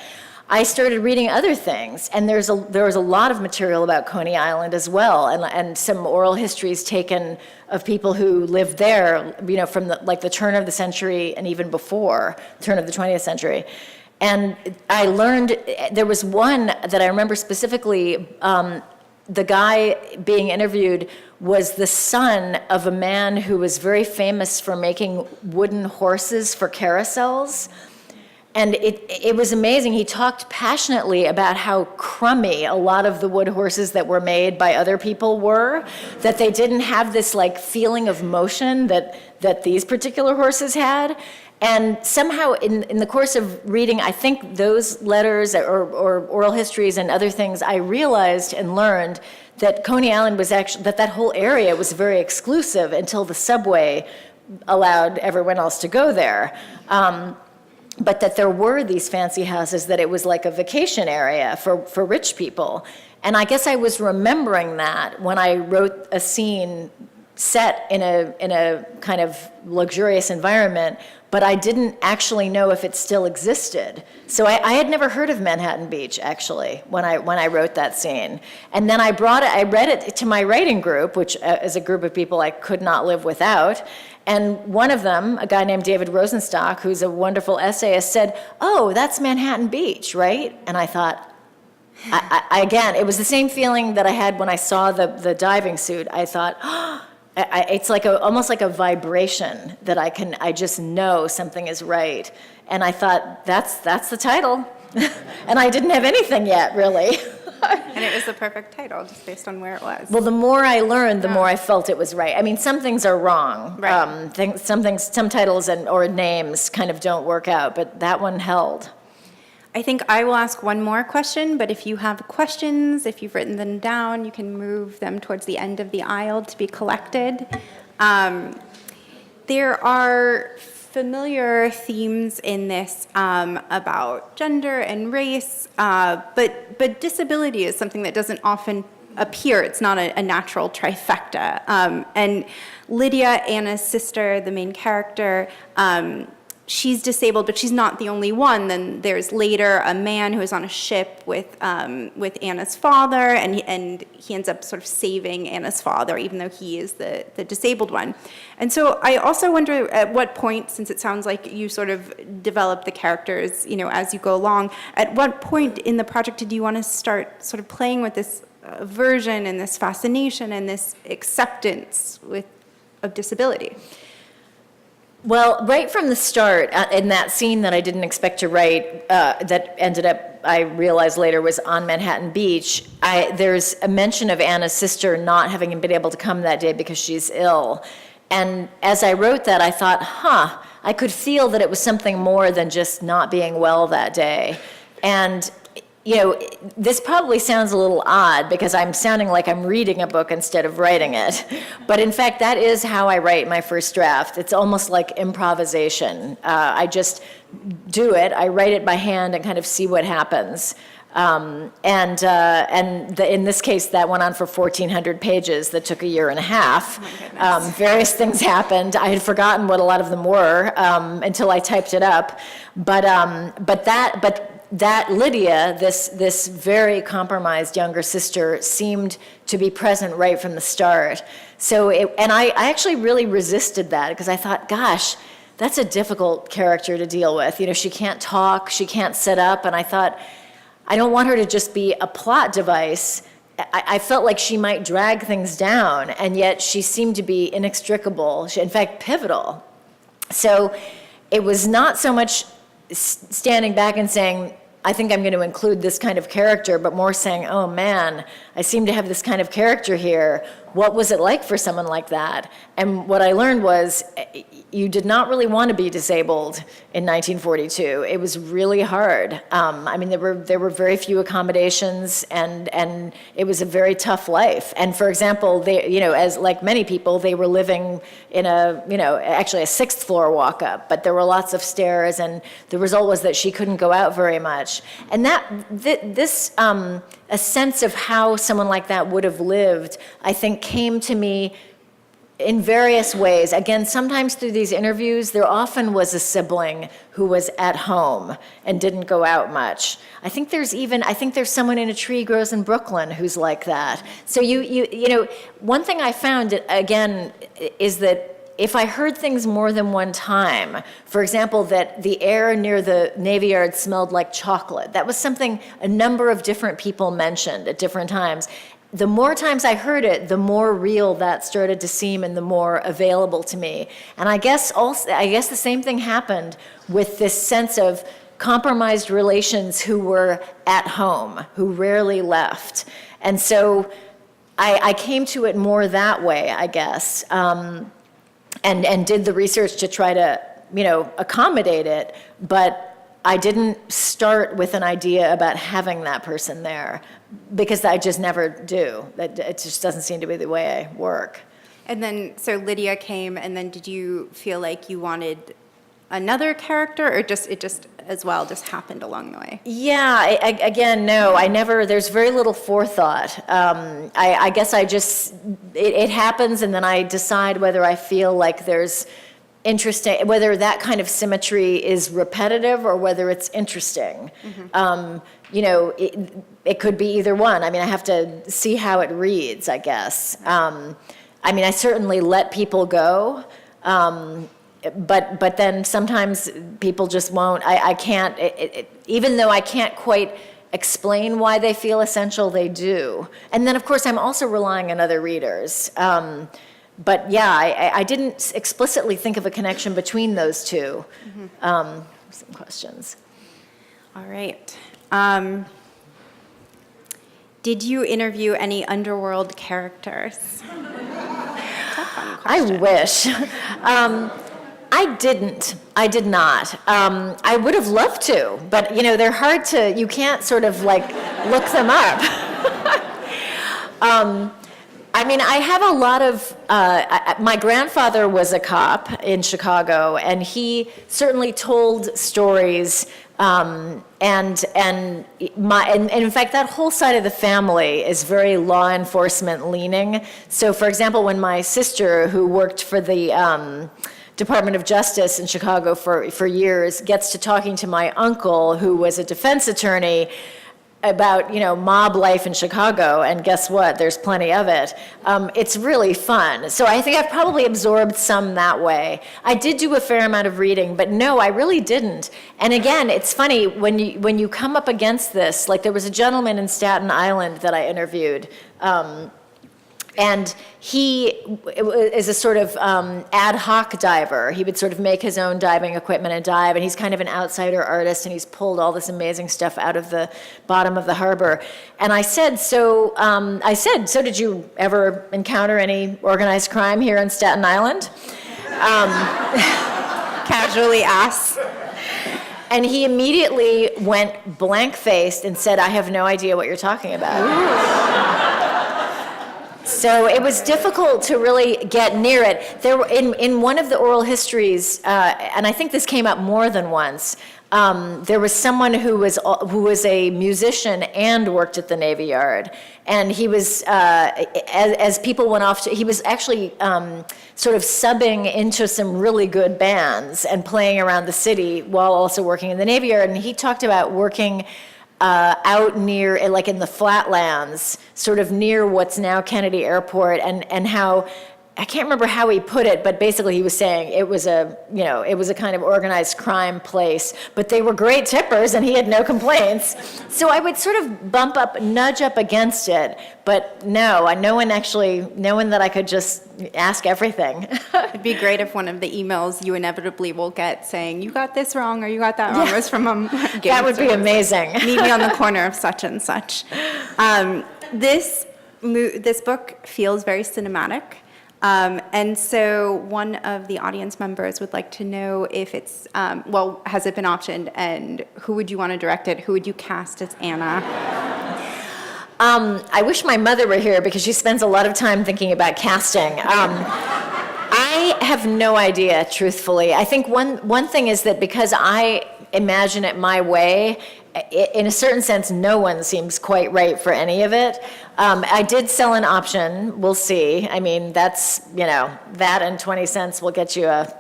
I started reading other things. And there was a lot of material about Coney Island as well, and some oral histories taken of people who lived there, from the turn of the century and even before, turn of the 20th century. And I learned, there was one that I remember specifically, the guy being interviewed was the son of a man who was very famous for making wooden horses for carousels. And it was amazing. He talked passionately about how crummy a lot of the wood horses that were made by other people were, that they didn't have this like feeling of motion that these particular horses had. And somehow in the course of reading, I think those letters or oral histories and other things, I realized and learned that Coney Island was actually, that whole area was very exclusive until the subway allowed everyone else to go there. But that there were these fancy houses, that it was like a vacation area for rich people. And I guess I was remembering that when I wrote a scene set in a kind of luxurious environment, but I didn't actually know if it still existed. So I had never heard of Manthattan Beach, actually, when I wrote that scene. And then I read it to my writing group, which is a group of people I could not live without. And one of them, a guy named David Rosenstock, who's a wonderful essayist, said, "Oh, that's Manthattan Beach, right?" And I thought, again, it was the same feeling that I had when I saw the diving suit. I thought, oh, it's like almost like a vibration that I just know something is right. And I thought, that's the title. And I didn't have anything yet, really. And it was the perfect title, just based on where it was. Well, the more I learned, the more I felt it was right. I mean, some things are wrong. Right. Some titles or names kind of don't work out, but that one held. I think I will ask one more question, but if you have questions, if you've written them down, you can move them towards the end of the aisle to be collected. There are familiar themes in this about gender and race, but disability is something that doesn't often appear. It's not a natural trifecta. And Lydia, Anna's sister, the main character, she's disabled, but she's not the only one. Then there's later a man who is on a ship with Anna's father, and he ends up sort of saving Anna's father, even though he is the disabled one. And so I also wonder at what point, since it sounds like you sort of develop the characters, as you go along, at what point in the project did you want to start sort of playing with this aversion and this fascination and this acceptance of disability? Well, right from the start, in that scene that I didn't expect to write, that ended up, I realized later, was on Manthattan Beach, there's a mention of Anna's sister not having been able to come that day because she's ill. And as I wrote that, I thought, I could feel that it was something more than just not being well that day. And this probably sounds a little odd because I'm sounding like I'm reading a book instead of writing it. But in fact, that is how I write my first draft. It's almost like improvisation. I just do it. I write it by hand and kind of see what happens. In this case, that went on for 1,400 pages that took a year and a half. Oh, various things happened. I had forgotten what a lot of them were until I typed it up. But that Lydia, this very compromised younger sister, seemed to be present right from the start. And I actually really resisted that because I thought, gosh, that's a difficult character to deal with. She can't talk, she can't sit up, and I thought, I don't want her to just be a plot device. I felt like she might drag things down, and yet she seemed to be inextricable, in fact, pivotal. So it was not so much standing back and saying, I think I'm going to include this kind of character, but more saying, oh man, I seem to have this kind of character here. What was it like for someone like that? And what I learned was you did not really want to be disabled in 1942. It was really hard. There were very few accommodations, and it was a very tough life. And for example, as like many people, they were living in actually a 6th floor walk-up, but there were lots of stairs, and the result was that she couldn't go out very much. And a sense of how someone like that would have lived, I think, came to me in various ways. Again, sometimes through these interviews, there often was a sibling who was at home and didn't go out much. I think there's someone in A Tree Grows in Brooklyn who's like that. So one thing I found, again, is that if I heard things more than one time, for example, that the air near the Navy Yard smelled like chocolate, that was something a number of different people mentioned at different times. The more times I heard it, the more real that started to seem and the more available to me. And I guess the same thing happened with this sense of compromised relations who were at home, who rarely left. And so I came to it more that way, I guess, and did the research to try to, accommodate it, but I didn't start with an idea about having that person there, because I just never do. It just doesn't seem to be the way I work. And then, so Lydia came, and then did you feel like you wanted another character, or it just as well just happened along the way? Yeah, again, no, I never, there's very little forethought. I guess it happens, and then I decide whether I feel like there's interesting, whether that kind of symmetry is repetitive or whether it's interesting. It could be either one. I mean, I have to see how it reads, I guess. I certainly let people go, but then sometimes people just won't. I can't, even though I can't quite explain why they feel essential, they do. And then, of course, I'm also relying on other readers. But yeah, I didn't explicitly think of a connection between those two. Some questions. All right. Did you interview any underworld characters? I wish. I didn't. I did not. I would have loved to, but they're hard to, you can't sort of like look them up. I have a lot of, my grandfather was a cop in Chicago, and he certainly told stories, and in fact, that whole side of the family is very law enforcement leaning. So, for example, when my sister, who worked for the Department of Justice in Chicago for years, gets to talking to my uncle, who was a defense attorney, about mob life in Chicago, and guess what? There's plenty of it. It's really fun. So I think I've probably absorbed some that way. I did do a fair amount of reading, but no, I really didn't. And again, it's funny when you come up against this. Like there was a gentleman in Staten Island that I interviewed. And he is a sort of ad hoc diver. He would sort of make his own diving equipment and dive, and he's kind of an outsider artist, and he's pulled all this amazing stuff out of the bottom of the harbor. And I said, so did you ever encounter any organized crime here on Staten Island? Casually asked. And he immediately went blank-faced and said, I have no idea what you're talking about. Ooh. So it was difficult to really get near it. There, in one of the oral histories, and I think this came up more than once, there was someone who was a musician and worked at the Navy Yard, and he was as people went off he was actually sort of subbing into some really good bands and playing around the city while also working in the Navy Yard, and he talked about working out near, like in the flatlands, sort of near what's now Kennedy Airport, and how, I can't remember how he put it, but basically he was saying it was a kind of organized crime place, but they were great tippers and he had no complaints. So I would sort of nudge up against it, but no one that I could just ask everything. It'd be great if one of the emails you inevitably will get saying, you got this wrong or you got that wrong, was from a gangster. That would be amazing. Meet me on the corner of such and such. This book feels very cinematic. And so one of the audience members would like to know if it's, has it been optioned, and who would you want to direct it? Who would you cast as Anna? I wish my mother were here because she spends a lot of time thinking about casting. I have no idea, truthfully. I think one thing is that because I imagine it my way, in a certain sense, no one seems quite right for any of it. I did sell an option. We'll see. I mean, that's, that and 20 cents will get you a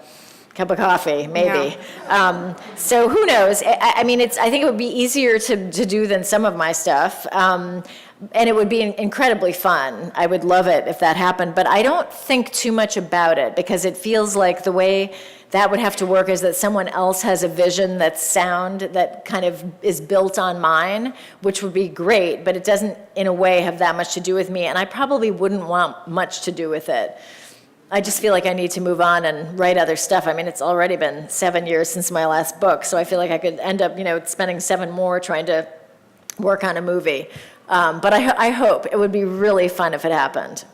cup of coffee, maybe. Yeah. So who knows? I think it would be easier to do than some of my stuff. And it would be incredibly fun. I would love it if that happened, but I don't think too much about it because it feels like the way that would have to work is that someone else has a vision that's sound that kind of is built on mine, which would be great, but it doesn't in a way have that much to do with me, and I probably wouldn't want much to do with it. I just feel like I need to move on and write other stuff. I mean, it's already been 7 years since my last book, so I feel like I could end up, spending 7 more trying to work on a movie. But I hope it would be really fun if it happened.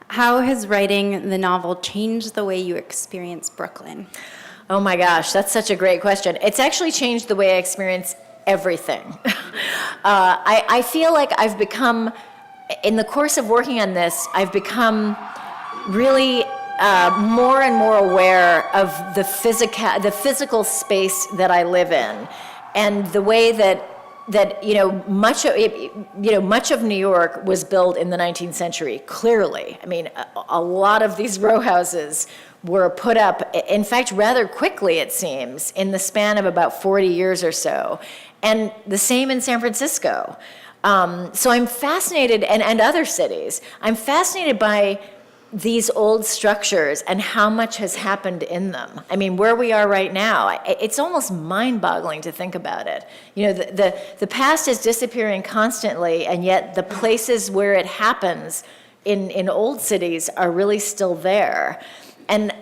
How has writing the novel changed the way you experience Brooklyn? Oh my gosh, that's such a great question. It's actually changed the way I experience everything. I feel like I've become, in the course of working on this, I've become really more and more aware of the physical space that I live in, and the way that much of New York was built in the 19th century, clearly. I mean, a lot of these row houses were put up, in fact, rather quickly, it seems, in the span of about 40 years or so. And the same in San Francisco. So I'm fascinated, and other cities, I'm fascinated by these old structures and how much has happened in them. I mean, where we are right now, it's almost mind-boggling to think about it. The past is disappearing constantly, and yet the places where it happens in old cities are really still there. And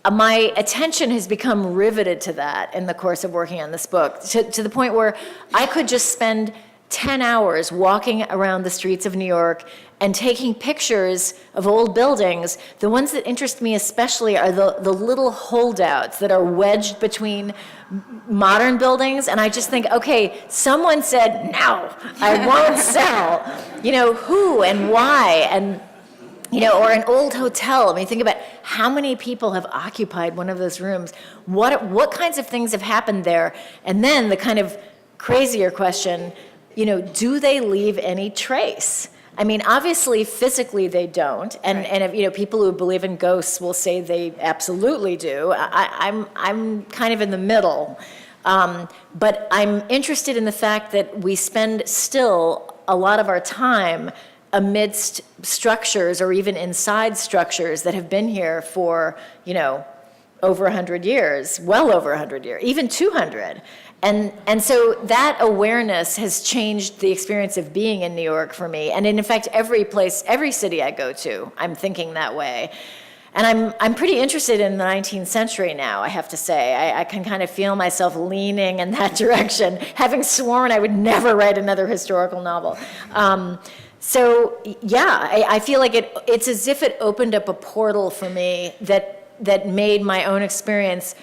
my attention has become riveted to that in the course of working on this book, to the point where I could just spend 10 hours walking around the streets of New York and taking pictures of old buildings. The ones that interest me especially are the little holdouts that are wedged between modern buildings, and I just think, okay, someone said, no, I won't sell. Who and why, and or an old hotel. I mean, think about how many people have occupied one of those rooms. What kinds of things have happened there? And then the kind of crazier question, do they leave any trace? I mean, obviously, physically they don't, and Right. and if, people who believe in ghosts will say they absolutely do. I'm kind of in the middle, but I'm interested in the fact that we spend still a lot of our time amidst structures or even inside structures that have been here for over 100 years, well over 100 years, even 200. And so that awareness has changed the experience of being in New York for me. And in fact, every city I go to, I'm thinking that way. And I'm pretty interested in the 19th century now, I have to say. I can kind of feel myself leaning in that direction, having sworn I would never write another historical novel. So yeah, I feel like it's as if it opened up a portal for me that made my own experience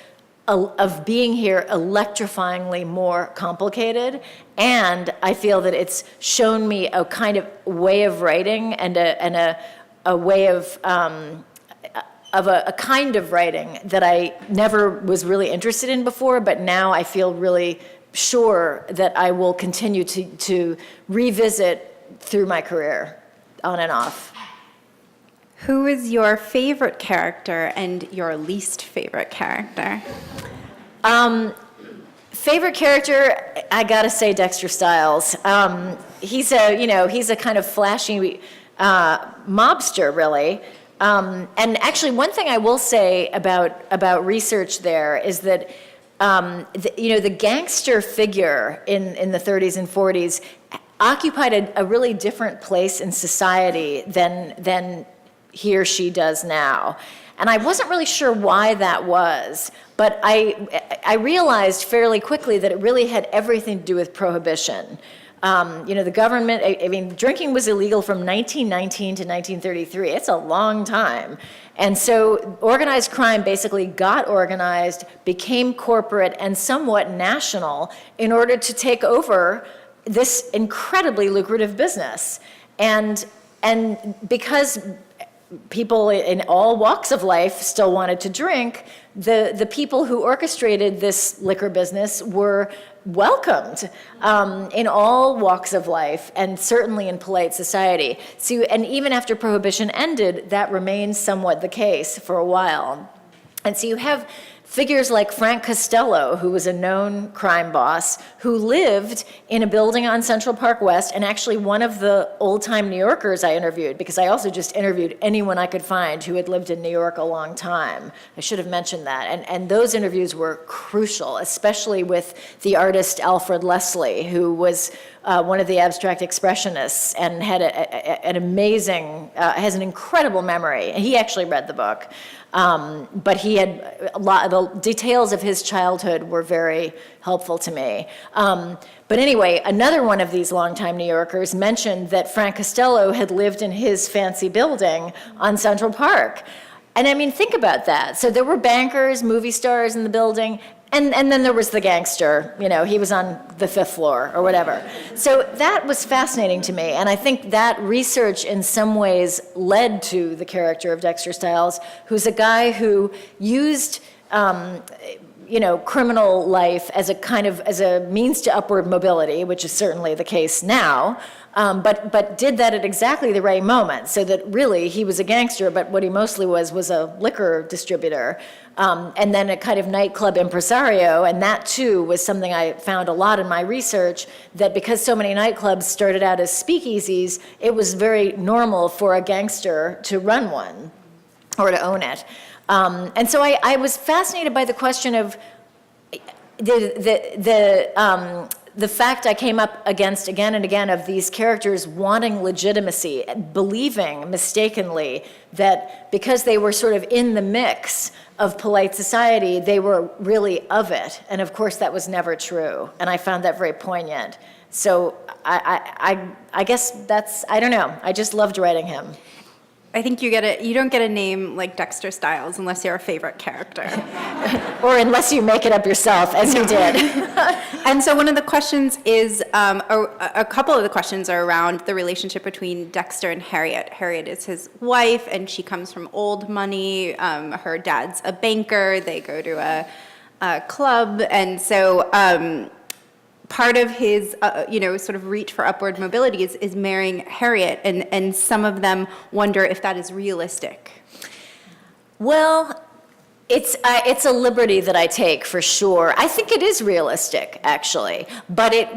of being here electrifyingly more complicated, and I feel that it's shown me a kind of way of writing and a way of a kind of writing that I never was really interested in before, but now I feel really sure that I will continue to revisit through my career, on and off. Who is your favorite character and your least favorite character? Favorite character, I gotta say Dexter Stiles. He's a kind of flashy mobster, really. And actually, one thing I will say about research there is that the gangster figure in the 30s and 40s occupied a really different place in society than he or she does now. And I wasn't really sure why that was, but I realized fairly quickly that it really had everything to do with prohibition. The government, I mean, drinking was illegal from 1919 to 1933. It's a long time. And so organized crime basically got organized, became corporate and somewhat national in order to take over this incredibly lucrative business. And because people in all walks of life still wanted to drink, the people who orchestrated this liquor business were welcomed in all walks of life, and certainly in polite society. So, and even after Prohibition ended, that remained somewhat the case for a while. And so you have Figures like Frank Costello, who was a known crime boss, who lived in a building on Central Park West, and actually one of the old-time New Yorkers I interviewed, because I also just interviewed anyone I could find who had lived in New York a long time. I should have mentioned that. And those interviews were crucial, especially with the artist Alfred Leslie, who was one of the abstract expressionists and had an amazing, has an incredible memory. And he actually read the book. But he had the details of his childhood were very helpful to me. But anyway, another one of these longtime New Yorkers mentioned that Frank Costello had lived in his fancy building on Central Park. And I mean, think about that. So there were bankers, movie stars in the building, and then there was the gangster, he was on the 5th floor or whatever. So that was fascinating to me, and I think that research in some ways led to the character of Dexter Stiles, who's a guy who used criminal life as a means to upward mobility, which is certainly the case now, but did that at exactly the right moment, so that really he was a gangster, but what he mostly was a liquor distributor, and then a kind of nightclub impresario, and that too was something I found a lot in my research, that because so many nightclubs started out as speakeasies, it was very normal for a gangster to run one, or to own it. And so I was fascinated by the question of the fact I came up against again and again of these characters wanting legitimacy, believing mistakenly that because they were sort of in the mix of polite society, they were really of it. And of course, that was never true. And I found that very poignant. So I guess I don't know. I just loved writing him. I think you don't get a name like Dexter Stiles unless you're a favorite character. Or unless you make it up yourself, as you did. And so one of the questions is, a couple of the questions are around the relationship between Dexter and Harriet. Harriet is his wife, and she comes from old money. Her dad's a banker. They go to a club. And so part of his, sort of reach for upward mobility is marrying Harriet, and some of them wonder if that is realistic. Well, it's a liberty that I take for sure. I think it is realistic, actually, but it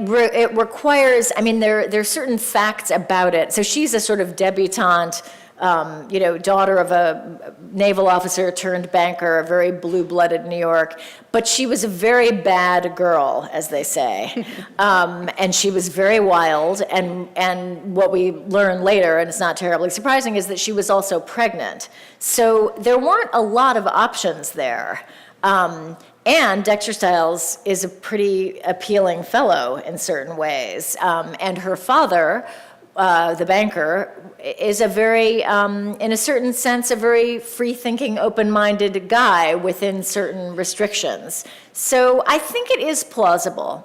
requires. I mean, there's certain facts about it. So she's a sort of debutante. Daughter of a naval officer turned banker, a very blue-blooded New York. But she was a very bad girl, as they say. And she was very wild. And what we learn later, and it's not terribly surprising, is that she was also pregnant. So there weren't a lot of options there. And Dexter Stiles is a pretty appealing fellow in certain ways. And her father, the banker, is a very, in a certain sense, a very free-thinking, open-minded guy within certain restrictions. So I think it is plausible.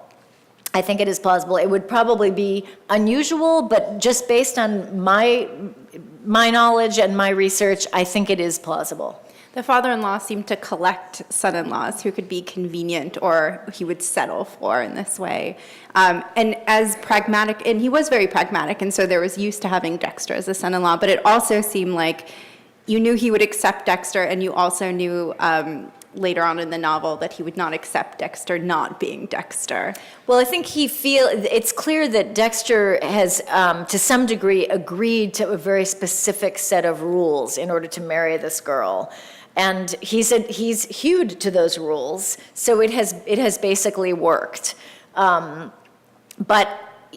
It would probably be unusual, but just based on my knowledge and my research, I think it is plausible. The father-in-law seemed to collect son-in-laws who could be convenient or he would settle for in this way. And as pragmatic, and he was very pragmatic, and so there was use to having Dexter as a son-in-law, but it also seemed like you knew he would accept Dexter, and you also knew later on in the novel that he would not accept Dexter not being Dexter. Well, I think it's clear that Dexter has, to some degree, agreed to a very specific set of rules in order to marry this girl. And he's hewed to those rules, so it has basically worked. But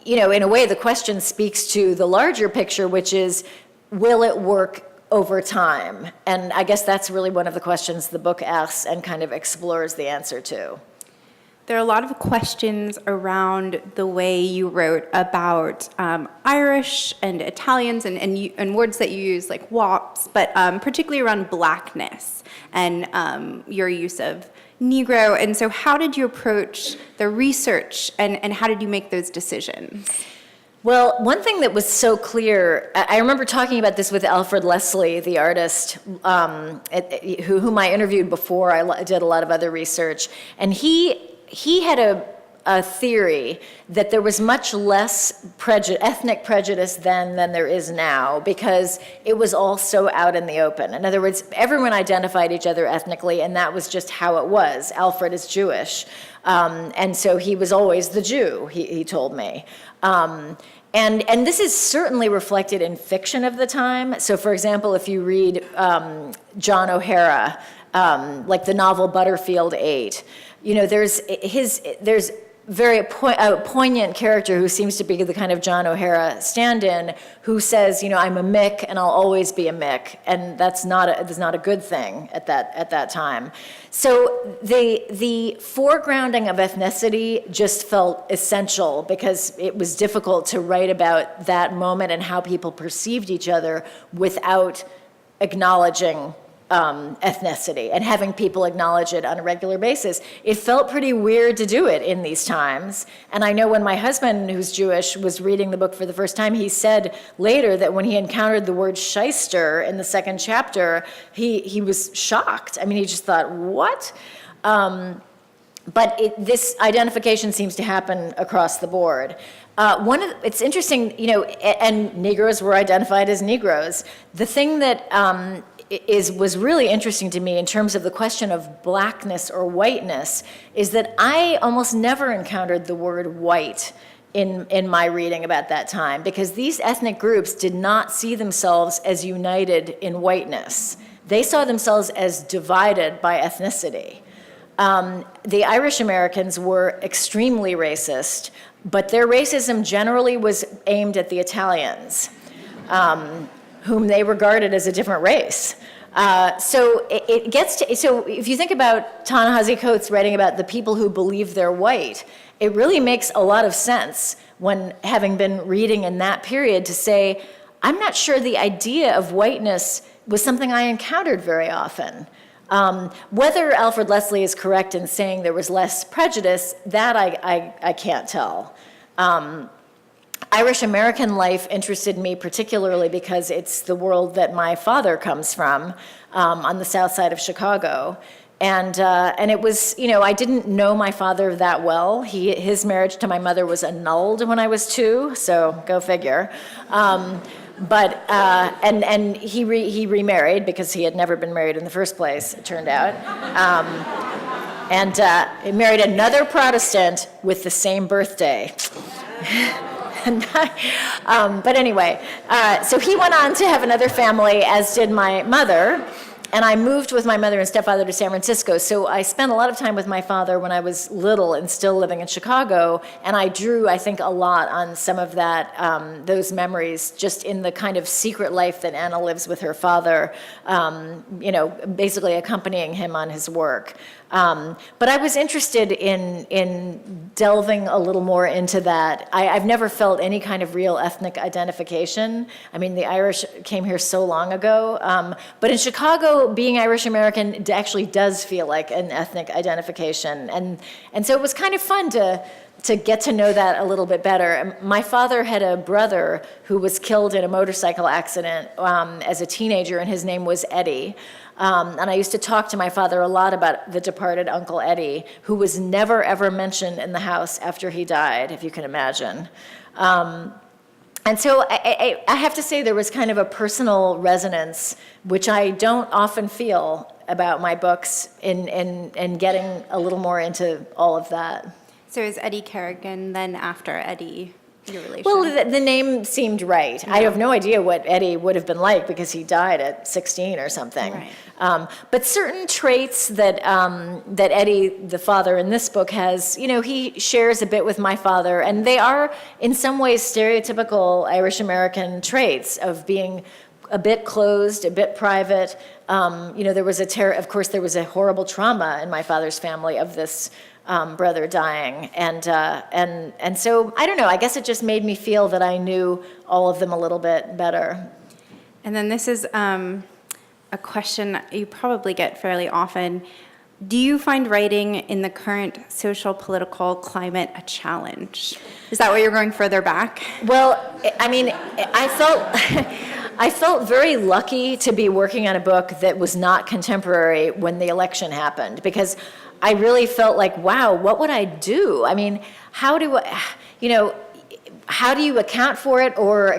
in a way, the question speaks to the larger picture, which is, will it work over time? And I guess that's really one of the questions the book asks and kind of explores the answer to. There are a lot of questions around the way you wrote about Irish and Italians and words that you use like wops, but particularly around blackness and your use of Negro. And so how did you approach the research and how did you make those decisions? Well, one thing that was so clear, I remember talking about this with Alfred Leslie, the artist, whom I interviewed before I did a lot of other research, and he had a theory that there was much less ethnic prejudice then than there is now, because it was all so out in the open. In other words, everyone identified each other ethnically, and that was just how it was. Alfred is Jewish, and so he was always the Jew, he told me. And this is certainly reflected in fiction of the time. So for example, if you read John O'Hara, like the novel Butterfield 8, you know, there's very poignant character who seems to be the kind of John O'Hara stand-in, who says, you know, I'm a Mick and I'll always be a Mick, and that's not a good thing at that time. So the foregrounding of ethnicity just felt essential, because it was difficult to write about that moment and how people perceived each other without acknowledging ethnicity and having people acknowledge it on a regular basis. It felt pretty weird to do it in these times. And I know when my husband, who's Jewish, was reading the book for the first time, he said later that when he encountered the word shyster in the second chapter, he was shocked. I mean, he just thought, what? But this identification seems to happen across the board. It's interesting, you know, and Negroes were identified as Negroes. The thing that was really interesting to me in terms of the question of blackness or whiteness is that I almost never encountered the word white in my reading about that time, because these ethnic groups did not see themselves as united in whiteness. They saw themselves as divided by ethnicity. The Irish Americans were extremely racist, but their racism generally was aimed at the Italians, whom they regarded as a different race. So it gets to, so if you think about Ta-Nehisi Coates writing about the people who believe they're white, it really makes a lot of sense when having been reading in that period to say, I'm not sure the idea of whiteness was something I encountered very often. Whether Alfred Leslie is correct in saying there was less prejudice, that I can't tell. Irish American life interested me particularly because it's the world that my father comes from, on the south side of Chicago. And it was, you know, I didn't know my father that well. His marriage to my mother was annulled when I was 2, so go figure. But he remarried because he had never been married in the first place, it turned out. He married another Protestant with the same birthday. But anyway, so he went on to have another family, as did my mother, and I moved with my mother and stepfather to San Francisco. So I spent a lot of time with my father when I was little and still living in Chicago, and I drew, I think, a lot on some of that, those memories, just in the kind of secret life that Anna lives with her father, you know, basically accompanying him on his work. But I was interested in delving a little more into that. I've never felt any kind of real ethnic identification. I mean, the Irish came here so long ago. But in Chicago, being Irish American actually does feel like an ethnic identification. And so it was kind of fun to get to know that a little bit better. My father had a brother who was killed in a motorcycle accident as a teenager, and his name was Eddie. And I used to talk to my father a lot about the departed Uncle Eddie, who was never, ever mentioned in the house after he died, if you can imagine. And so I have to say there was kind of a personal resonance, which I don't often feel about my books in getting a little more into all of that. So is Eddie Kerrigan then after Eddie your relation? Well, the name seemed right. Yeah. I have no idea what Eddie would have been like because he died at 16 or something. Right. But certain traits that Eddie, the father in this book, has, you know, he shares a bit with my father, and they are in some ways stereotypical Irish American traits of being a bit closed, a bit private. You know, there was of course, there was a horrible trauma in my father's family of this brother dying, and so I don't know. I guess it just made me feel that I knew all of them a little bit better. And then this is a question you probably get fairly often. Do you find writing in the current social political climate a challenge? Is that why you're going further back? Well, I mean, I felt very lucky to be working on a book that was not contemporary when the election happened, because I really felt like, wow, what would I do? I mean, how do you account for it or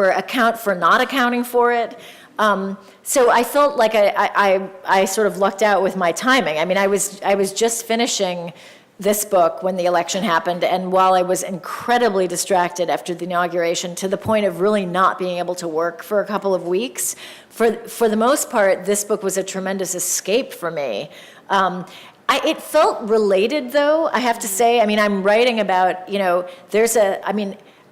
account for not accounting for it? So I felt like I sort of lucked out with my timing. I mean, I was just finishing this book when the election happened, and while I was incredibly distracted after the inauguration to the point of really not being able to work for a couple of weeks, for the most part, this book was a tremendous escape for me. It felt related, though, I have to say. I mean, I'm writing about,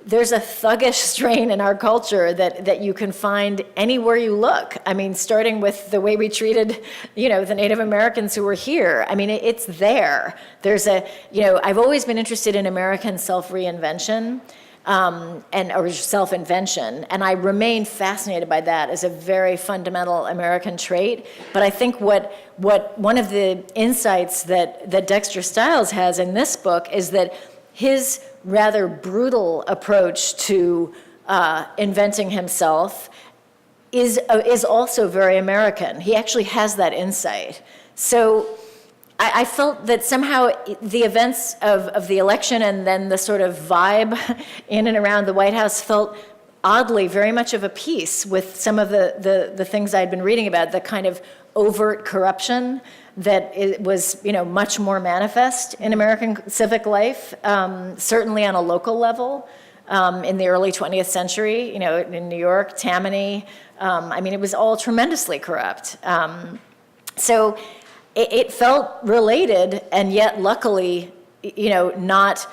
there's a thuggish strain in our culture that you can find anywhere you look. I mean, starting with the way we treated, the Native Americans who were here. I mean, it's there. I've always been interested in American self-reinvention or self-invention, and I remain fascinated by that as a very fundamental American trait. But I think what one of the insights that Dexter Stiles has in this book is that his rather brutal approach to inventing himself is also very American. He actually has that insight. So I felt that somehow the events of the election and then the sort of vibe in and around the White House felt oddly very much of a piece with some of the things I'd been reading about, the kind of overt corruption that it was, much more manifest in American civic life, certainly on a local level, in the early 20th century, in New York, Tammany. It was all tremendously corrupt. So it felt related, and yet luckily, not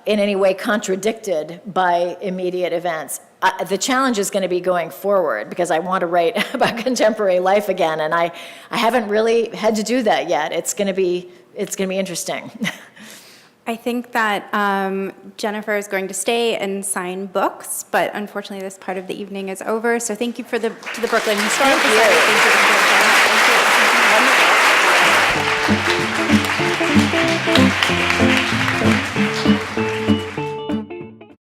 in any way contradicted by immediate events. The challenge is going to be going forward, because I want to write about contemporary life again, and I haven't really had to do that yet. It's going to be interesting. I think that Jennifer is going to stay and sign books, but unfortunately this part of the evening is over. So thank you to the Brooklyn Historical Society. Thank you.